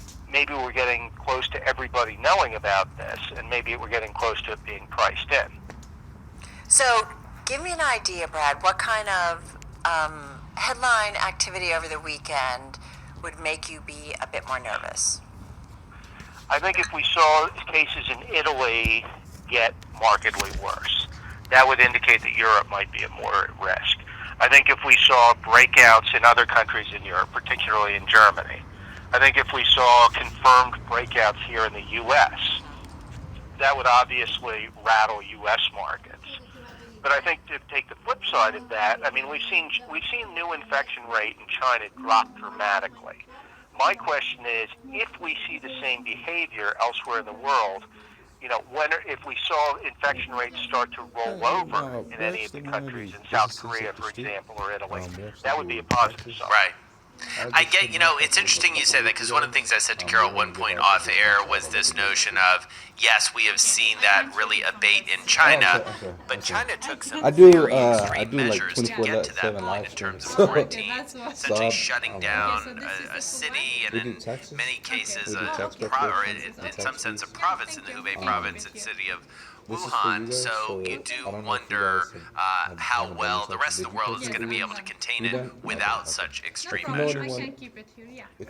we're getting close to everybody knowing about this, and maybe we're getting close to it being priced in. So, give me an idea, Brad. What kind of headline activity over the weekend would make you be a bit more nervous? I think if we saw cases in Italy get markedly worse, that would indicate that Europe might be more at risk. I think if we saw breakouts in other countries in Europe, particularly in Germany, I think if we saw confirmed breakouts here in the U.S., that would obviously rattle U.S. markets. But I think to take the flip side of that, I mean, we've seen new infection rate in China drop dramatically. My question is, if we see the same behavior elsewhere in the world, you know, if we saw infection rates start to roll over in any of the countries, in South Korea, for example, or Italy, that would be a positive sign. Right. I get, you know, it's interesting you say that, because one of the things I said to Carol at one point off air was this notion of, yes, we have seen that really abate in China, but China took some very extreme measures to get to that point in terms of quarantine, essentially shutting down a city, and in many cases, in some sense, a province in the Hubei province and city of Wuhan. So you do wonder how well the rest of the world is going to be able to contain it without such extreme measures. And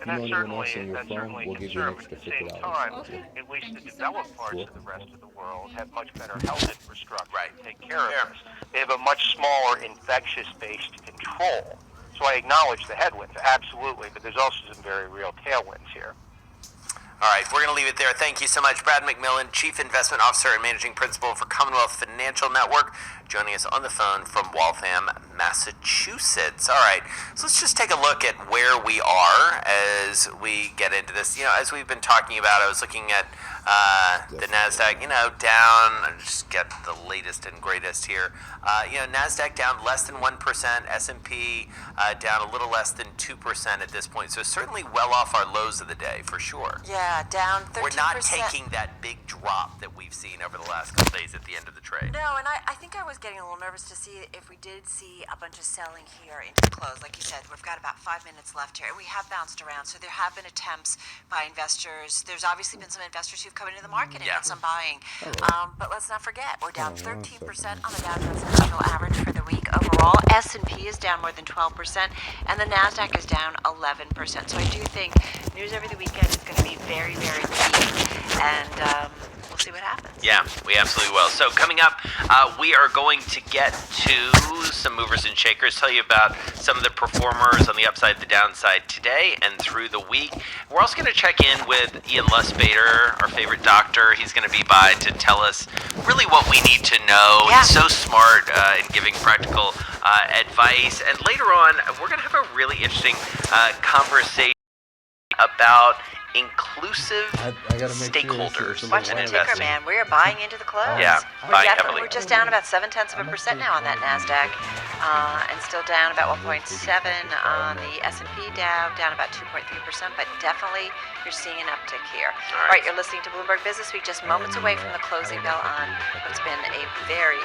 that's certainly a concern, but at the same time, at least the developed parts of the rest of the world have much better health infrastructure to take care of this. They have a much smaller infectious base to control. So I acknowledge the headwinds, absolutely, but there's also some very real tailwinds here. All right, we're going to leave it there. Thank you so much. Brad McMillan, Chief Investment Officer and Managing Principal for Commonwealth Financial Network, joining us on the phone from Waltham, Massachusetts. All right, so let's just take a look at where we are as we get into this. You know, as we've been talking about, I was looking at the NASDAQ, you know, down, I'll just get the latest and greatest here. You know, NASDAQ down less than 1%, S&P down a little less than 2% at this point. So certainly well off our lows of the day, for sure. Yeah, down 13%. We're not taking that big drop that we've seen over the last couple days at the end of the trade. No, and I think I was getting a little nervous to see if we did see a bunch of selling here into the close. Like you said, we've got about 5 minutes left here, and we have bounced around. So there have been attempts by investors. There's obviously been some investors who've come into the market and did some buying. But let's not forget, we're down 13% on the Dow Jones Industrial Average for the week overall. S&P is down more than 12%, and the NASDAQ is down 11%. So I do think news over the weekend is going to be very, very key, and we'll see what happens. Yeah, we absolutely will. So coming up, we are going to get to some movers and shakers, tell you about some of the performers on the upside, the downside today and through the week. We're also going to check in with Ian Lusbader, our favorite doctor. He's going to be by to tell us really what we need to know. He's so smart in giving practical advice. And later on, we're going to have a really interesting conversation about inclusive stakeholders. Watch the ticker, man. We're buying into the close. Yeah, buying heavily. We're just down about 0.7% now on that NASDAQ, and still down about 1.7 on the S&P Dow, down about 2.3%, but definitely you're seeing an uptick here. All right, you're listening to Bloomberg Business Week, just moments away from the closing bell on what's been a very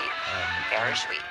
bearish week.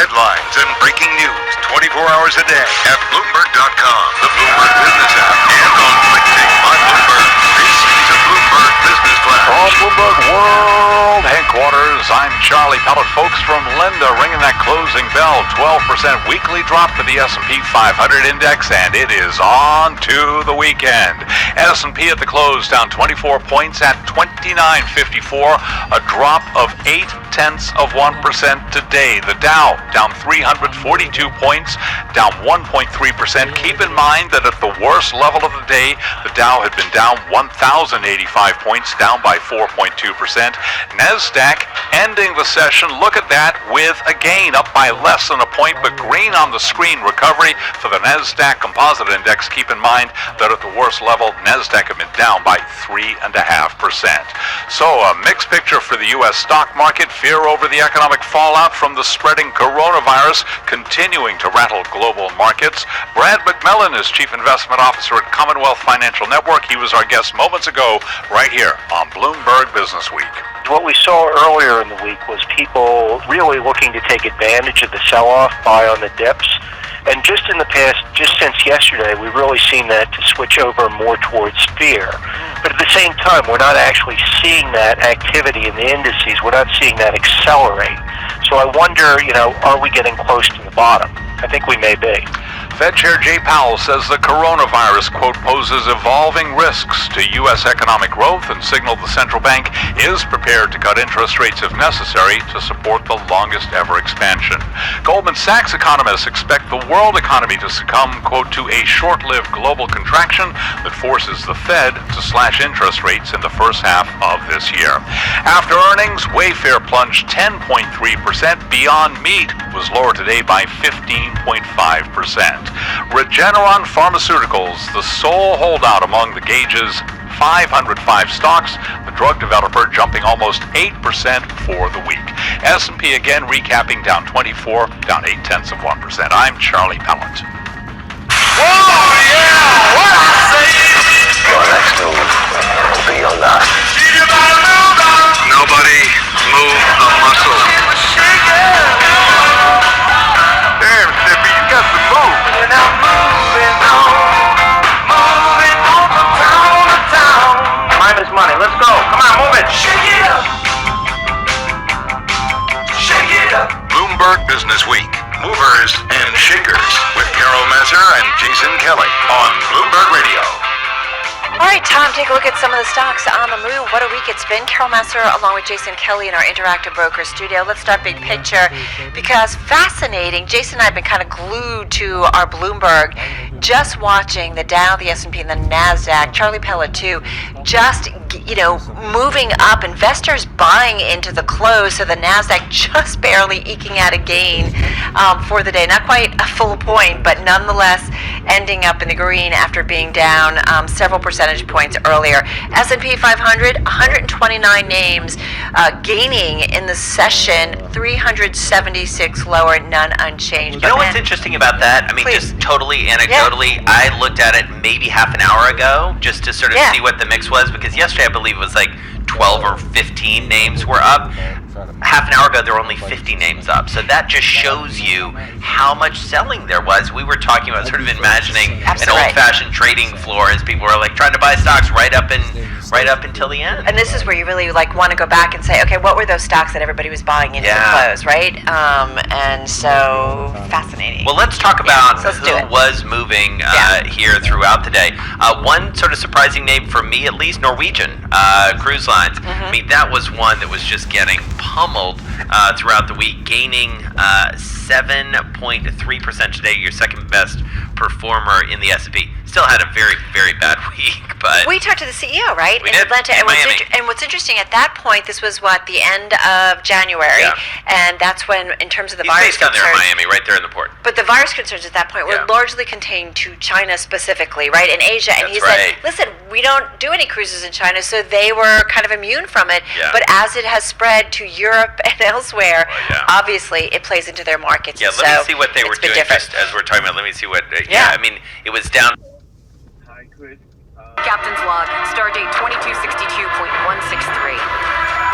Headlines and breaking news 24 hours a day at Bloomberg.com, the Bloomberg Business app, and on Quick Take by Bloomberg. This is a Bloomberg Business Flash. From Bloomberg World Headquarters, I'm Charlie Pellet. Folks from Linda ringing that closing bell. 12% weekly drop for the S&P 500 index, and it is on to the weekend. S&P at the close down 24 points at 2954, a drop of 0.8% today. The Dow down 342 points, down 1.3%. Keep in mind that at the worst level of the day, the Dow had been down 1,085 points, down by 4.2%. NASDAQ ending the session, look at that, with a gain up by less than a point, but green on the screen. Recovery for the NASDAQ Composite Index. Keep in mind that at the worst level, NASDAQ had been down by 3.5%. So a mixed picture for the U.S. stock market. Fear over the economic fallout from the spreading coronavirus continuing to rattle global markets. Brad McMillan is Chief Investment Officer at Commonwealth Financial Network. He was our guest moments ago right here on Bloomberg Business Week. What we saw earlier in the week was people really looking to take advantage of the sell-off, buy on the dips. And just in the past, just since yesterday, we've really seen that to switch over more towards fear. But at the same time, we're not actually seeing that activity in the indices. We're not seeing that accelerate. So I wonder, are we getting close to the bottom? I think we may be. Fed Chair Jay Powell says the coronavirus, quote, poses evolving risks to U.S. economic growth and signaled the central bank is prepared to cut interest rates if necessary to support the longest ever expansion. Goldman Sachs economists expect the world economy to succumb, quote, to a short-lived global contraction that forces the Fed to slash interest rates in the first half of this year. After earnings, Wayfair plunged 10.3%. Beyond Meat was lower today by 15.5%. Regeneron Pharmaceuticals, the sole holdout among the Gage's 505 stocks, the drug developer jumping almost 8% for the week. S&P again recapping down 24, down 0.8%. I'm Charlie Pellet. Whoa, yeah! What I say? Your next move will be your last. Nobody move a muscle. Damn, Sippy, you got to move. And I'm moving on from town to town. Time is money. Let's go. Come on, move it. Shake it up. Shake it up. Bloomberg Business Week. Movers and Shakers with Carol Messer and Jason Kelly on Bloomberg Radio. All right, time to take a look at some of the stocks on the move. What a week it's been. Carol Messer along with Jason Kelly in our Interactive Broker studio. Let's start big picture because fascinating. Jason and I have been kind of glued to our Bloomberg, just watching the Dow, the S&P, and the NASDAQ. Charlie Pellet too, just moving up. Investors buying into the close, so the NASDAQ just barely eking out a gain for the day. Not quite a full point, but nonetheless ending up in the green after being down several percentage points earlier. S&P 500, 129 names gaining in the session, 376 lower, none unchanged. You know what's interesting about that? I mean, just totally anecdotally, I looked at it maybe half an hour ago just to sort of see what the mix was, because yesterday I believe it was like 12 or 15 names were up. Half an hour ago, there were only 50 names up. So that just shows you how much selling there was. We were talking about sort of imagining an old-fashioned trading floor as people were like trying to buy stocks right up until the end. And this is where you really want to go back and say, okay, what were those stocks that everybody was buying into the close, right? And so fascinating. Well, let's talk about who was moving here throughout the day. One sort of surprising name for me, at least, Norwegian Cruise Lines. I mean, that was one that was just getting pummeled throughout the week, gaining 7.3% today, your second best performer in the S&P. Still had a very, very bad week, but... We talked to the CEO, right? We did, Atlanta. in Miami. And what's interesting, at that point, this was the end of January, and that's when, in terms of the virus concerns... He's based down there in Miami, right there in the port. But the virus concerns at that point were largely contained to China specifically, right, and Asia, and he said, listen, we don't do any cruises in China, so they were kind of immune from it, but as it has spread to Europe and elsewhere, obviously, it plays into their markets. Yeah, let me see what they were doing just as we're talking about. Let me see what... I mean, it was down... Captain's log, stardate 2262.163.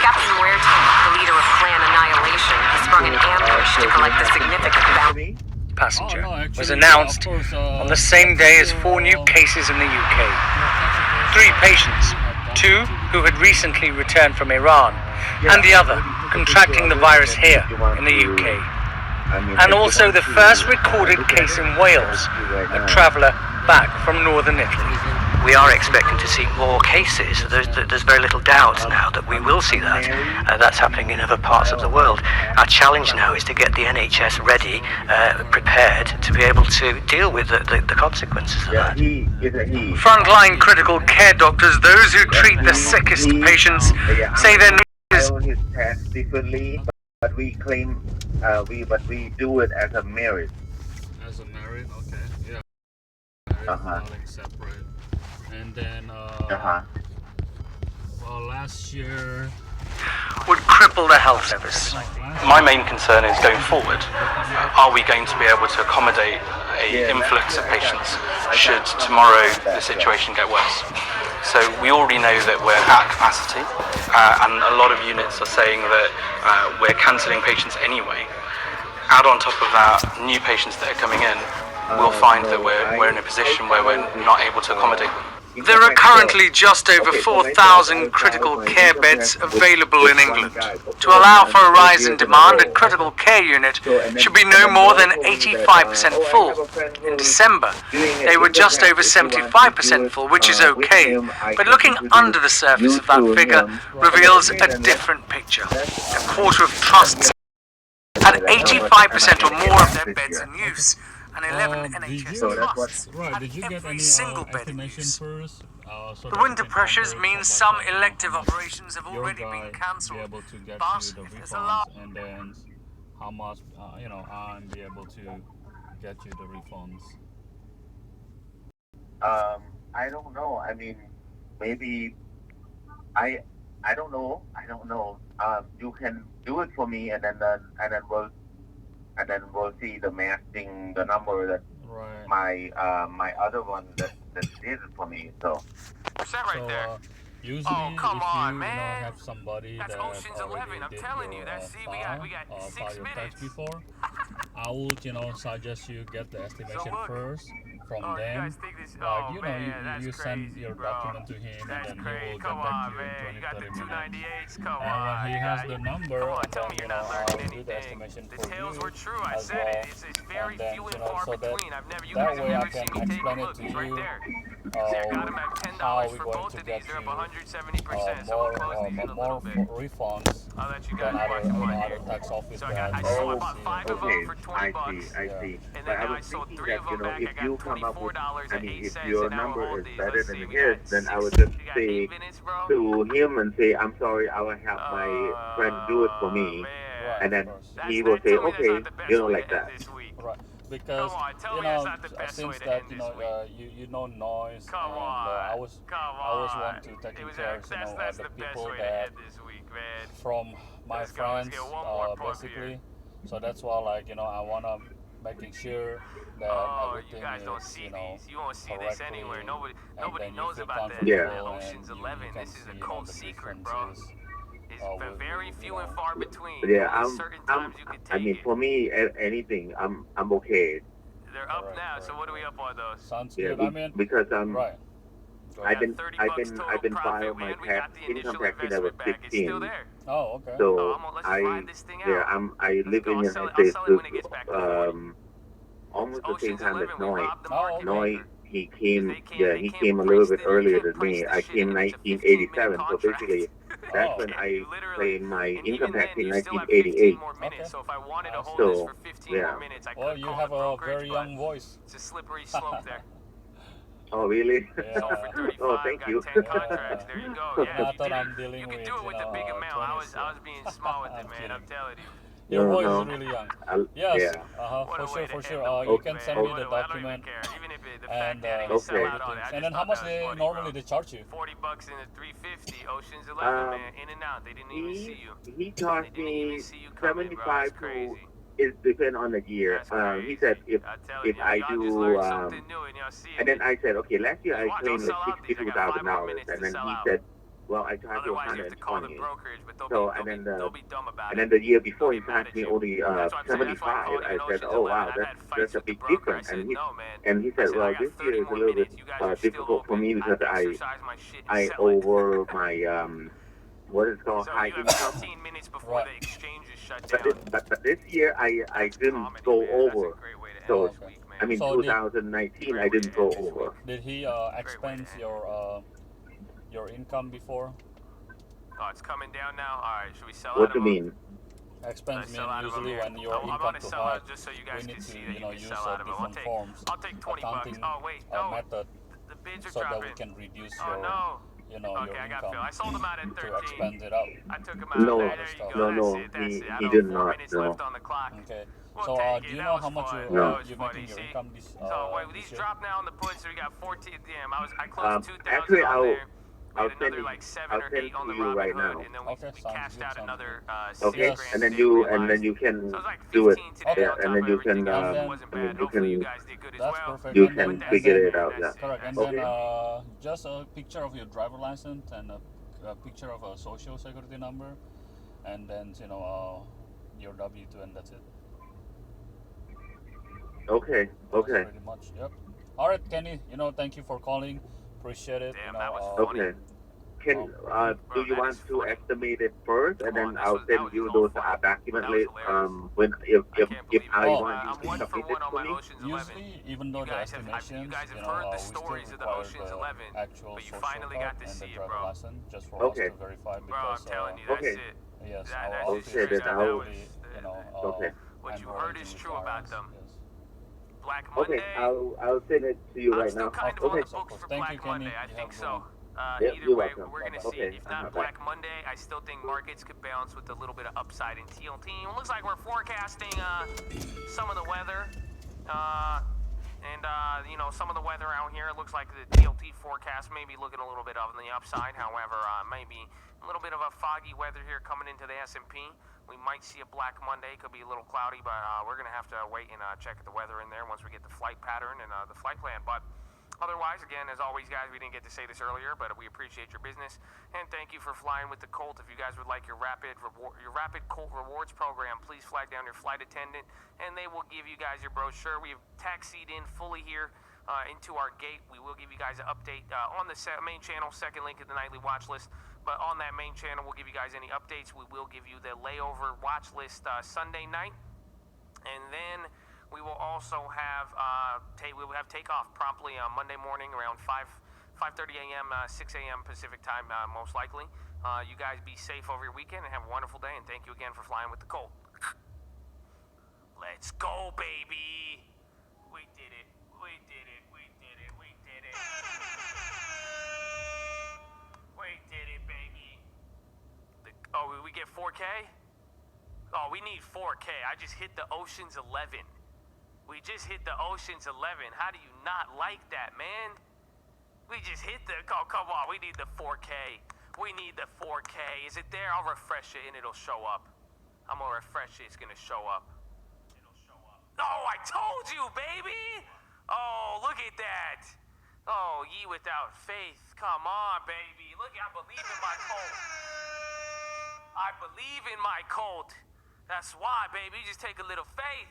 Captain Muerto, the leader of Clan Annihilation, has sprung an ambush to collect the significant bounty. Passenger was announced on the same day as 4 new cases in the UK. 3 patients, 2 who had recently returned from Iran, and the other contracting the virus here in the UK. And also the first recorded case in Wales, a traveller back from northern Italy. We are expecting to see more cases. There's very little doubt now that we will see that. That's happening in other parts of the world. Our challenge now is to get the NHS ready, prepared to be able to deal with the consequences of that. Frontline critical care doctors, those who treat the sickest patients, say their news his test differently, but we claim we do it as a merit. As a merit, okay, yeah. Filing separate, and then well, last year would cripple the health service. My main concern is going forward, are we going to be able to accommodate an influx of patients should tomorrow the situation get worse? So we already know that we're at capacity, and a lot of units are saying that we're cancelling patients anyway. Add on top of that new patients that are coming in, we'll find that we're in a position where we're not able to accommodate them. There are currently just over 4,000 critical care beds available in England. To allow for a rise in demand, a critical care unit should be no more than 85% full. In December, they were just over 75% full, which is okay. But looking under the surface of that figure reveals a different picture. A quarter of trusts had 85% or more of their beds in use. And 11 NHS trusts had every single bed in use. The winter pressures mean some elective operations have already been cancelled. But if there's a lot, and then how much I'm be able to get you the refunds. I don't know. I mean, maybe I don't know. You can do it for me, and then we'll see the matching the number that my other one that did it for me. So. Usually, oh, come if on, you man. Have somebody That's that Ocean's 11. I'm telling you. That's see, we got 6 minutes before. I would suggest you get the estimation first from them. You send your document to him, and then he will get back to you in 20-30 minutes. And when he has the number, then I'll do the estimation for you were true. I as said well. it. It's very And then few and far so between. You that guys have way I never can seen me take explain a it look. to He's you. right there. See, I got him at $10 for both of these. They're up 170%. So we'll close these in a little bit. Refunds. I'll let you guys watch them on here. Tax office. So I bought 5 of them for $20. I see. And But then I now I was sold thinking 3 that of them back. I if you got come up with, $24.08. if your And now we'll number hold is these. better Let's than see. We his, got then I would 6. just You got say 8 minutes, bro. to him and say, I'm sorry, I will have my friend do it for me, and then he will say, okay, like that. Right. Because since that you know noise, and I always want to take care of the people that from my friends basically. So that's why I wanna making sure that everything is You won't see this anywhere. Nobody knows about that. Yeah. Ocean's 11. This is a cold secret, bro. It's very few and far between. Yeah, certain times you can take it. for me, anything, I'm okay. They're up now. So what are we up on, though? Sounds Yeah, good. because Right. I've been filing my income tax when I was 16. Oh, okay. So I live in the United States almost the same time as Noy. Noy, he came a little bit earlier than me. I came 1987, so basically that's when I claimed my income tax in 1988. So if I wanted to hold So, this for 15 more minutes, I could Well, you call have the a brokerage, very young voice. It's a slippery slope there. Oh, really? Yeah. Sold for 35, Oh, thank got you. 10 contracts. There you go. Yeah, Not that I'm dealing you with, can do it with the big amount. I was being small with it, man. I'm telling you. Your voice No. is really young. Yeah. Yes, What a way for to sure. end the You week, can man. send me What the a way. I don't even document. care. Even if the And fact that I didn't sell okay. out on it, I And just then how thought much that was funny, normally bro. they charge you? $40 and a 350. Ocean's 11, man. In and out. They didn't even see you. He charged They didn't even me see you coming, bro. That's 75 crazy. It depends on the year. That's crazy. He said if I y'all do, just learned something new, and y'all see it. and then I said, okay, last year I Don't claimed sell out like these. I got 5 more $62,000, minutes and to then sell he out. said, well, I charged you Otherwise, you have to call the 120. brokerage, but So they'll be dumb about and it. then the year before he They'll be mad charged at me you. only That's why I'm saying. That's why I 75. called I even said, Ocean's oh 11. wow, I've had that's fights a with the big broker. I difference. said, no, man. And he I said, said, well, I got this 30 year is a more little bit minutes. You guys are still difficult for open. me I because exercise my shit and I sell it. over my what is called So high you have income. 15 minutes before the exchange is shut But down. but this year I didn't go over. So I mean, So 2019 I didn't go over. Did he expense your income before? Oh, it's coming down now. All right, should we sell What out do of you them? mean? Expense mean out of them usually here. when your I'm income gonna too sell high, out just so you guys we need can to see that you can use sell out of them. different forms, I'll take 20 accounting bucks. Oh wait, no. method, The bids are so that dropping. we can reduce Oh your no. your Okay, I got income Phil. I sold them out at 13. to expense it out. I took them out. No, There you go. no, That's it. That's it. I he know did 4 not. minutes No. left on the clock. Okay. We'll So take do it. you That know was how much fun. you're No. making your income this So wait, this these year? drop now on the puts. So we got 14. Damn, I closed 2,000 Actually, on there. We I'll had send another it. like 7 I'll or send 8 on to the you right Robinhood, now. and then we cashed out another 6 Okay, grand and then today you realized. can So it was like do it. 15 today Yeah, on top and then of you everything can else. It wasn't bad. Hopefully you guys did good as That's well. perfect. you And can then, figure and it then, out. Yeah. correct. And Okay. then just a picture of your driver license and a picture of a social security number, and then your W-2, and that's it. Okay. Okay. That's pretty much. Yep. All right, Kenny. Thank you for calling. Appreciate it. Damn, that was funny. Okay. Can do you want to estimate it first, and then I'll send you those document list when if I want you to submit it for me? Usually, even though the estimations, we still require the actual social card and the driver license just for us to verify because yes, our I'll office say is that I'll. typically Okay. What you heard is true about them. Yes. Black Monday. Okay, I'll send it to you right now. Kind of on the books for Black Monday. I think so. Either you're way, welcome. we're going to see it. If not Black Monday, I still think markets could bounce with a little bit of upside in TLT. It looks like we're forecasting some of the weather. Some of the weather out here. It looks like the TLT forecast may be looking a little bit on the upside. However, maybe a little bit of a foggy weather here coming into the S&P. We might see a Black Monday. Could be a little cloudy, but we're going to have to wait and check the weather in there once we get the flight pattern and the flight plan. But otherwise, again, as always, guys, we didn't get to say this earlier, but we appreciate your business and thank you for flying with the Colt. If you guys would like your rapid Colt rewards program, please flag down your flight attendant, and they will give you guys your brochure. We have taxied in fully here into our gate. We will give you guys an update on the main channel. Second link in the nightly watch list. But on that main channel, we'll give you guys any updates. We will give you the layover watch list Sunday night, and then we will also have takeoff promptly on Monday morning around 5:30 a.m., 6 a.m. Pacific time, most likely. You guys be safe over your weekend and have a wonderful day, and thank you again for flying with the Colt. Let's go, baby! We did it. We did it. We did it. We did it. We did it, baby. We get 4K? Oh, we need 4K. I just hit the Ocean's 11. We just hit the Ocean's 11. How do you not like that, man? We just hit the... Oh, come on. We need the 4K. We need the 4K. Is it there? I'll refresh it and it'll show up. I'm going to refresh it. It's going to show up. It'll show up. Oh, I told you, baby! Oh, look at that. Oh, ye without faith. Come on, baby. Look, I believe in my Colt. I believe in my Colt. That's why, baby. You just take a little faith.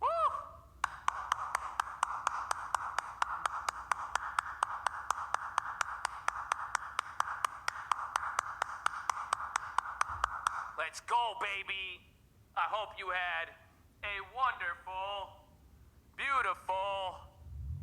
Woo! Let's go, baby. I hope you had a wonderful, beautiful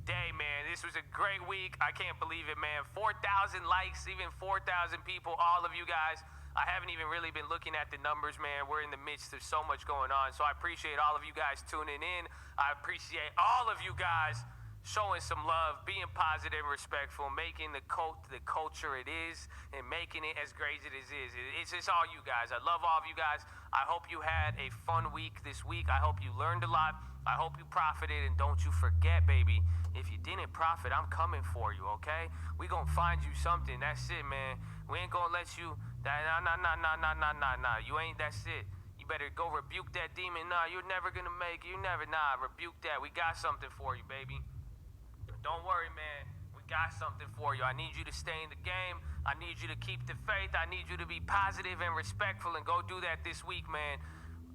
day, man. This was a great week. I can't believe it, man. 4,000 likes, even 4,000 people, all of you guys. I haven't even really been looking at the numbers, man. We're in the midst of so much going on. So I appreciate all of you guys tuning in. I appreciate all of you guys showing some love, being positive and respectful, making the Colt the culture it is, and making it as great as it is. It's just all you guys. I love all of you guys. I hope you had a fun week this week. I hope you learned a lot. I hope you profited, and don't you forget, baby, if you didn't profit, I'm coming for you, okay? We gonna find you something. That's it, man. We ain't gonna let you... Nah. You ain't... That's it. You better go rebuke that demon. Nah, you're never gonna make it. You never... Nah, rebuke that. We got something for you, baby. Don't worry, man. We got something for you. I need you to stay in the game. I need you to keep the faith. I need you to be positive and respectful, and go do that this week, man.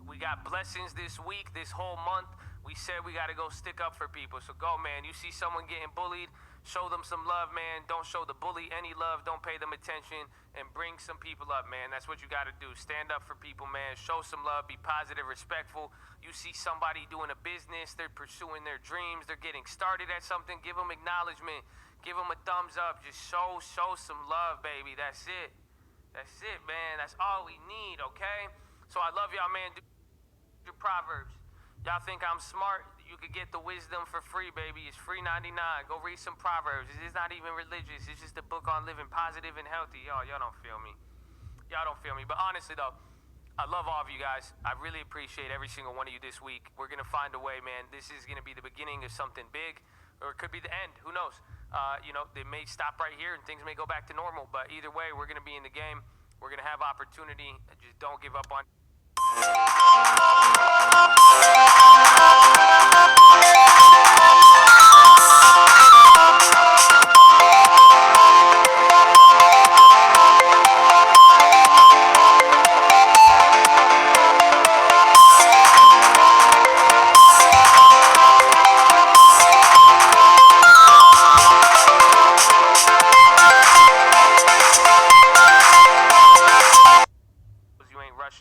We got blessings this week, this whole month. We said we got to go stick up for people. So go, man. You see someone getting bullied, show them some love, man. Don't show the bully any love. Don't pay them attention, and bring some people up, man. That's what you got to do. Stand up for people, man. Show some love. Be positive, respectful. You see somebody doing a business. They're pursuing their dreams. They're getting started at something. Give them acknowledgement. Give them a thumbs up. Just show some love, baby. That's it. That's it, man. That's all we need, okay? So I love y'all, man. Do your Proverbs. Y'all think I'm smart? You could get the wisdom for free, baby. It's free 99. Go read some Proverbs. It's not even religious. It's just a book on living positive and healthy. Y'all don't feel me. Y'all don't feel me. But honestly, though, I love all of you guys. I really appreciate every single one of you this week. We're going to find a way, man. This is going to be the beginning of something big, or it could be the end. Who knows? You know, they may stop right here and things may go back to normal. But either way, we're going to be in the game. We're going to have opportunity. Just don't give up on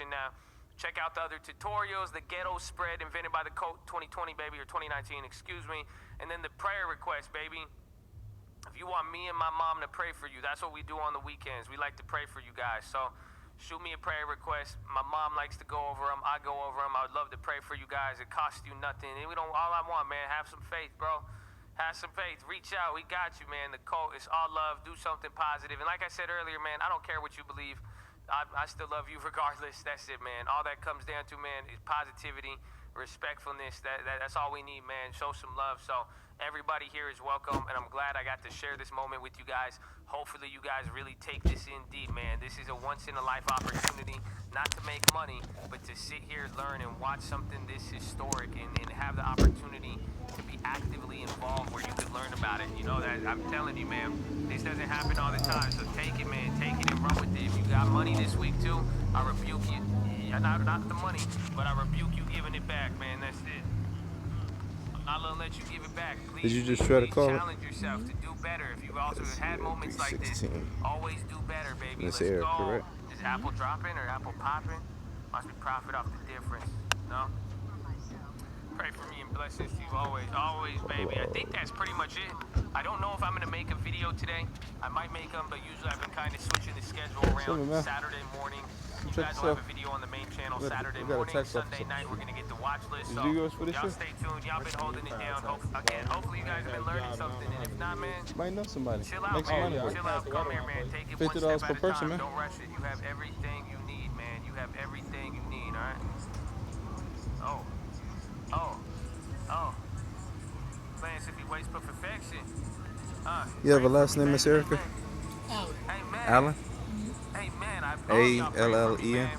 now. Check out the other tutorials, the ghetto spread invented by the code 2020, baby, or 2019, excuse me. And then the prayer request, baby. If you want me and my mom to pray for you, that's what we do on the weekends. We like to pray for you guys. So shoot me a prayer request. My mom likes to go over them. I go over them. I would love to pray for you guys. It costs you nothing. And all I want, man, have some faith, bro. Have some faith. Reach out. We got you, man. The cult is all love. Do something positive. And like I said earlier, man, I don't care what you believe. I still love you regardless. That's it, man. All that comes down to, man, is positivity, respectfulness. That's all we need, man. Show some love. So everybody here is welcome, and I'm glad I got to share this moment with you guys. Hopefully you guys really take this in deep, man. This is a once-in-a-life opportunity, not to make money, but to sit here, learn, and watch something this historic, and have the opportunity to be actively involved where you could learn about it. You know, that I'm telling you, man, this doesn't happen all the time. So take it, man. Take it and run with it. If you got money this week, too, I rebuke you. Yeah, not the money, but I rebuke you giving it back, man. That's it. I'm not gonna let you give it back. Please, did you just try to call it? Challenge yourself to do better. If you've also had moments like this, always do better, baby. Let's go. correct. Is Apple dropping or Apple popping? Must be profit off the difference. No? Pray for me and blessings to you always, baby. I think that's pretty much it. I don't know if I'm gonna make a video today. I might make them, but usually I've been kind of switching the schedule around. Saturday morning. You guys will have a video on the main channel Saturday morning. Sunday night we're gonna get the watch list. So y'all stay tuned. Y'all been holding it down. Hopefully you guys have been learning something. And if not, man, might know somebody. Chill out, man. Chill out. Come here, man. Take it one step at a time. Don't rush it. You have everything you need, man. You have everything you need. All right. Plans to be waste for perfection. You have a last name, Miss Erica? Allen? Hey, man, A-L-L-E-N?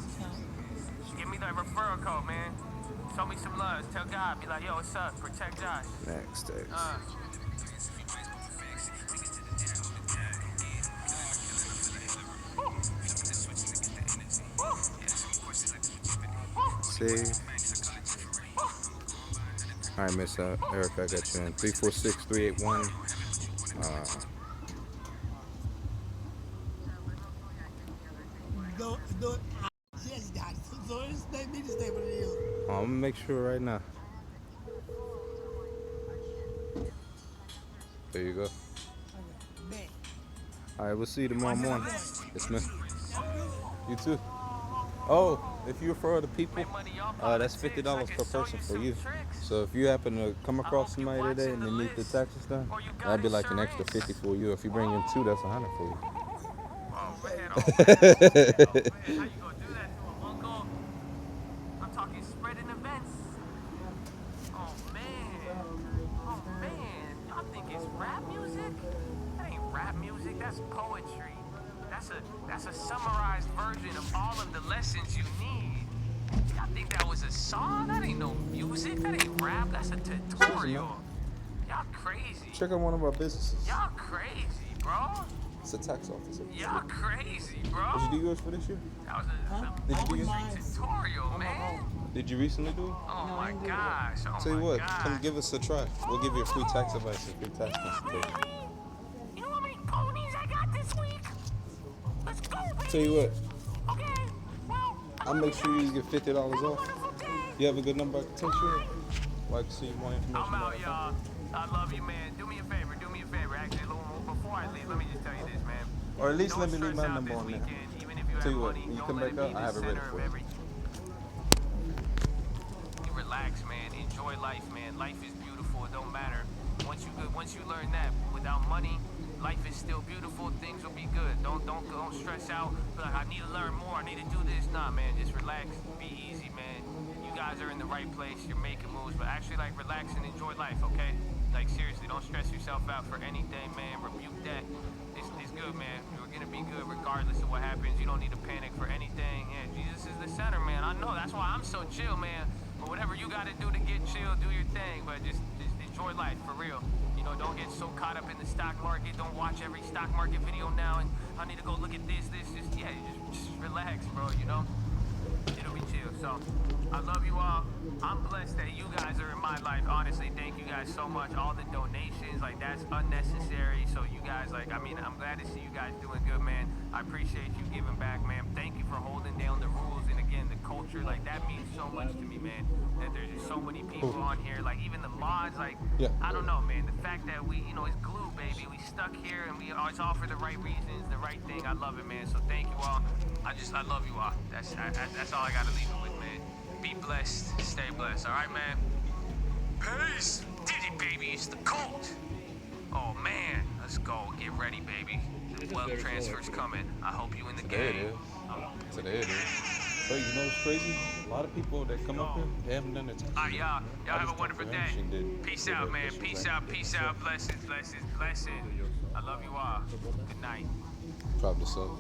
Give me that referral code, man. Show me some love. Tell God. Be like, yo, what's up? Protect Josh. Next text. Save. All right, Miss Erica, I got you in 346-381. I'm gonna make sure right now. There you go. All right, we'll see you tomorrow morning. Yes, ma'am. You too. Oh, if you refer other people, that's $50 per person for you. So if you happen to come across somebody today and they need the taxes done, that'd be like an extra 50 for you. If you bring in two, that's 100 for you. How you gonna do that to him, Uncle? I'm talking spreading events. Oh man, y'all think it's rap music? That ain't rap music. That's poetry. That's a summarized version of all of the lessons you need. Y'all think that was a song? That ain't no music. That ain't rap. That's a tutorial. Y'all crazy. Check out one of our businesses. Y'all crazy, bro. It's a tax office. Y'all crazy, bro. Did you do yours for this year? That was a Did you do yours? tutorial, man. Did you recently do it? Oh my gosh. Oh Tell you my what, gosh. come give us a try. We'll give you a free tax advice and free tax consultation. You know how many ponies I got this week? Let's go, baby. Tell you what, Okay. Well, I'll make sure you get $50 off. You have a good number I can text you? Well, I can see more information. I'm out, y'all. I love you, man. Do me a favor. Actually, a little more before I leave, let me just tell you this, man. Or at least let me leave my number on there. Tell you what, when you come back up, I have it ready for you. You relax, man. Enjoy life, man. Life is beautiful. It don't matter. Once you learn that, without money, life is still beautiful. Things will be good. Don't stress out. Be like, I need to learn more. I need to do this. Nah, man. Just relax. Be easy, man. You guys are in the right place. You're making moves, but actually, like, relax and enjoy life, okay? Like, seriously, don't stress yourself out for anything, man. Rebuke that. It's good, man. We're gonna be good regardless of what happens. You don't need to panic for anything. Yeah, Jesus is the center, man. I know. That's why I'm so chill, man. But whatever you gotta do to get chill, do your thing. But just enjoy life, for real. You know, don't get so caught up in the stock market. Don't watch every stock market video now and I need to go look at this. Just relax, bro, you know? It'll be chill. So, I love you all. I'm blessed that you guys are in my life. Honestly, thank you guys so much. All the donations, like, that's unnecessary. So you guys, like, I mean, I'm glad to see you guys doing good, man. I appreciate you giving back, man. Thank you for holding down the rules. And again, the culture, like, that means so much to me, man. That there's just so many people on here, like, even the mods, like, I don't know, man. The fact that we, you know, it's glue, baby. We stuck here and we always offer the right reasons, the right thing. I love it, man. So thank you all. I love you all. That's all I gotta leave it with, man. Be blessed, stay blessed, all right, man? Peace! Did it, baby, it's the Colt. Oh, man, let's go. Get ready, baby. The wealth transfer's coming. I hope you in the game. Today it is. But you know what's crazy? A lot of people that come up here, they haven't done their taxes. All right, y'all have a wonderful day. Peace out, man. Peace out. Blessings. I love you all. Good night. Probably so.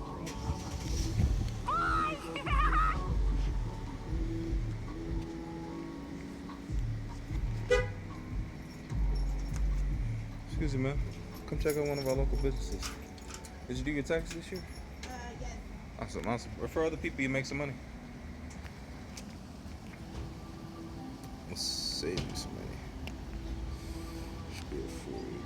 Excuse me, man. Come check out one of our local businesses. Did you do your taxes this year? Yes. Awesome. Refer other people, you make some money. Let's save you some money. Should be a 40.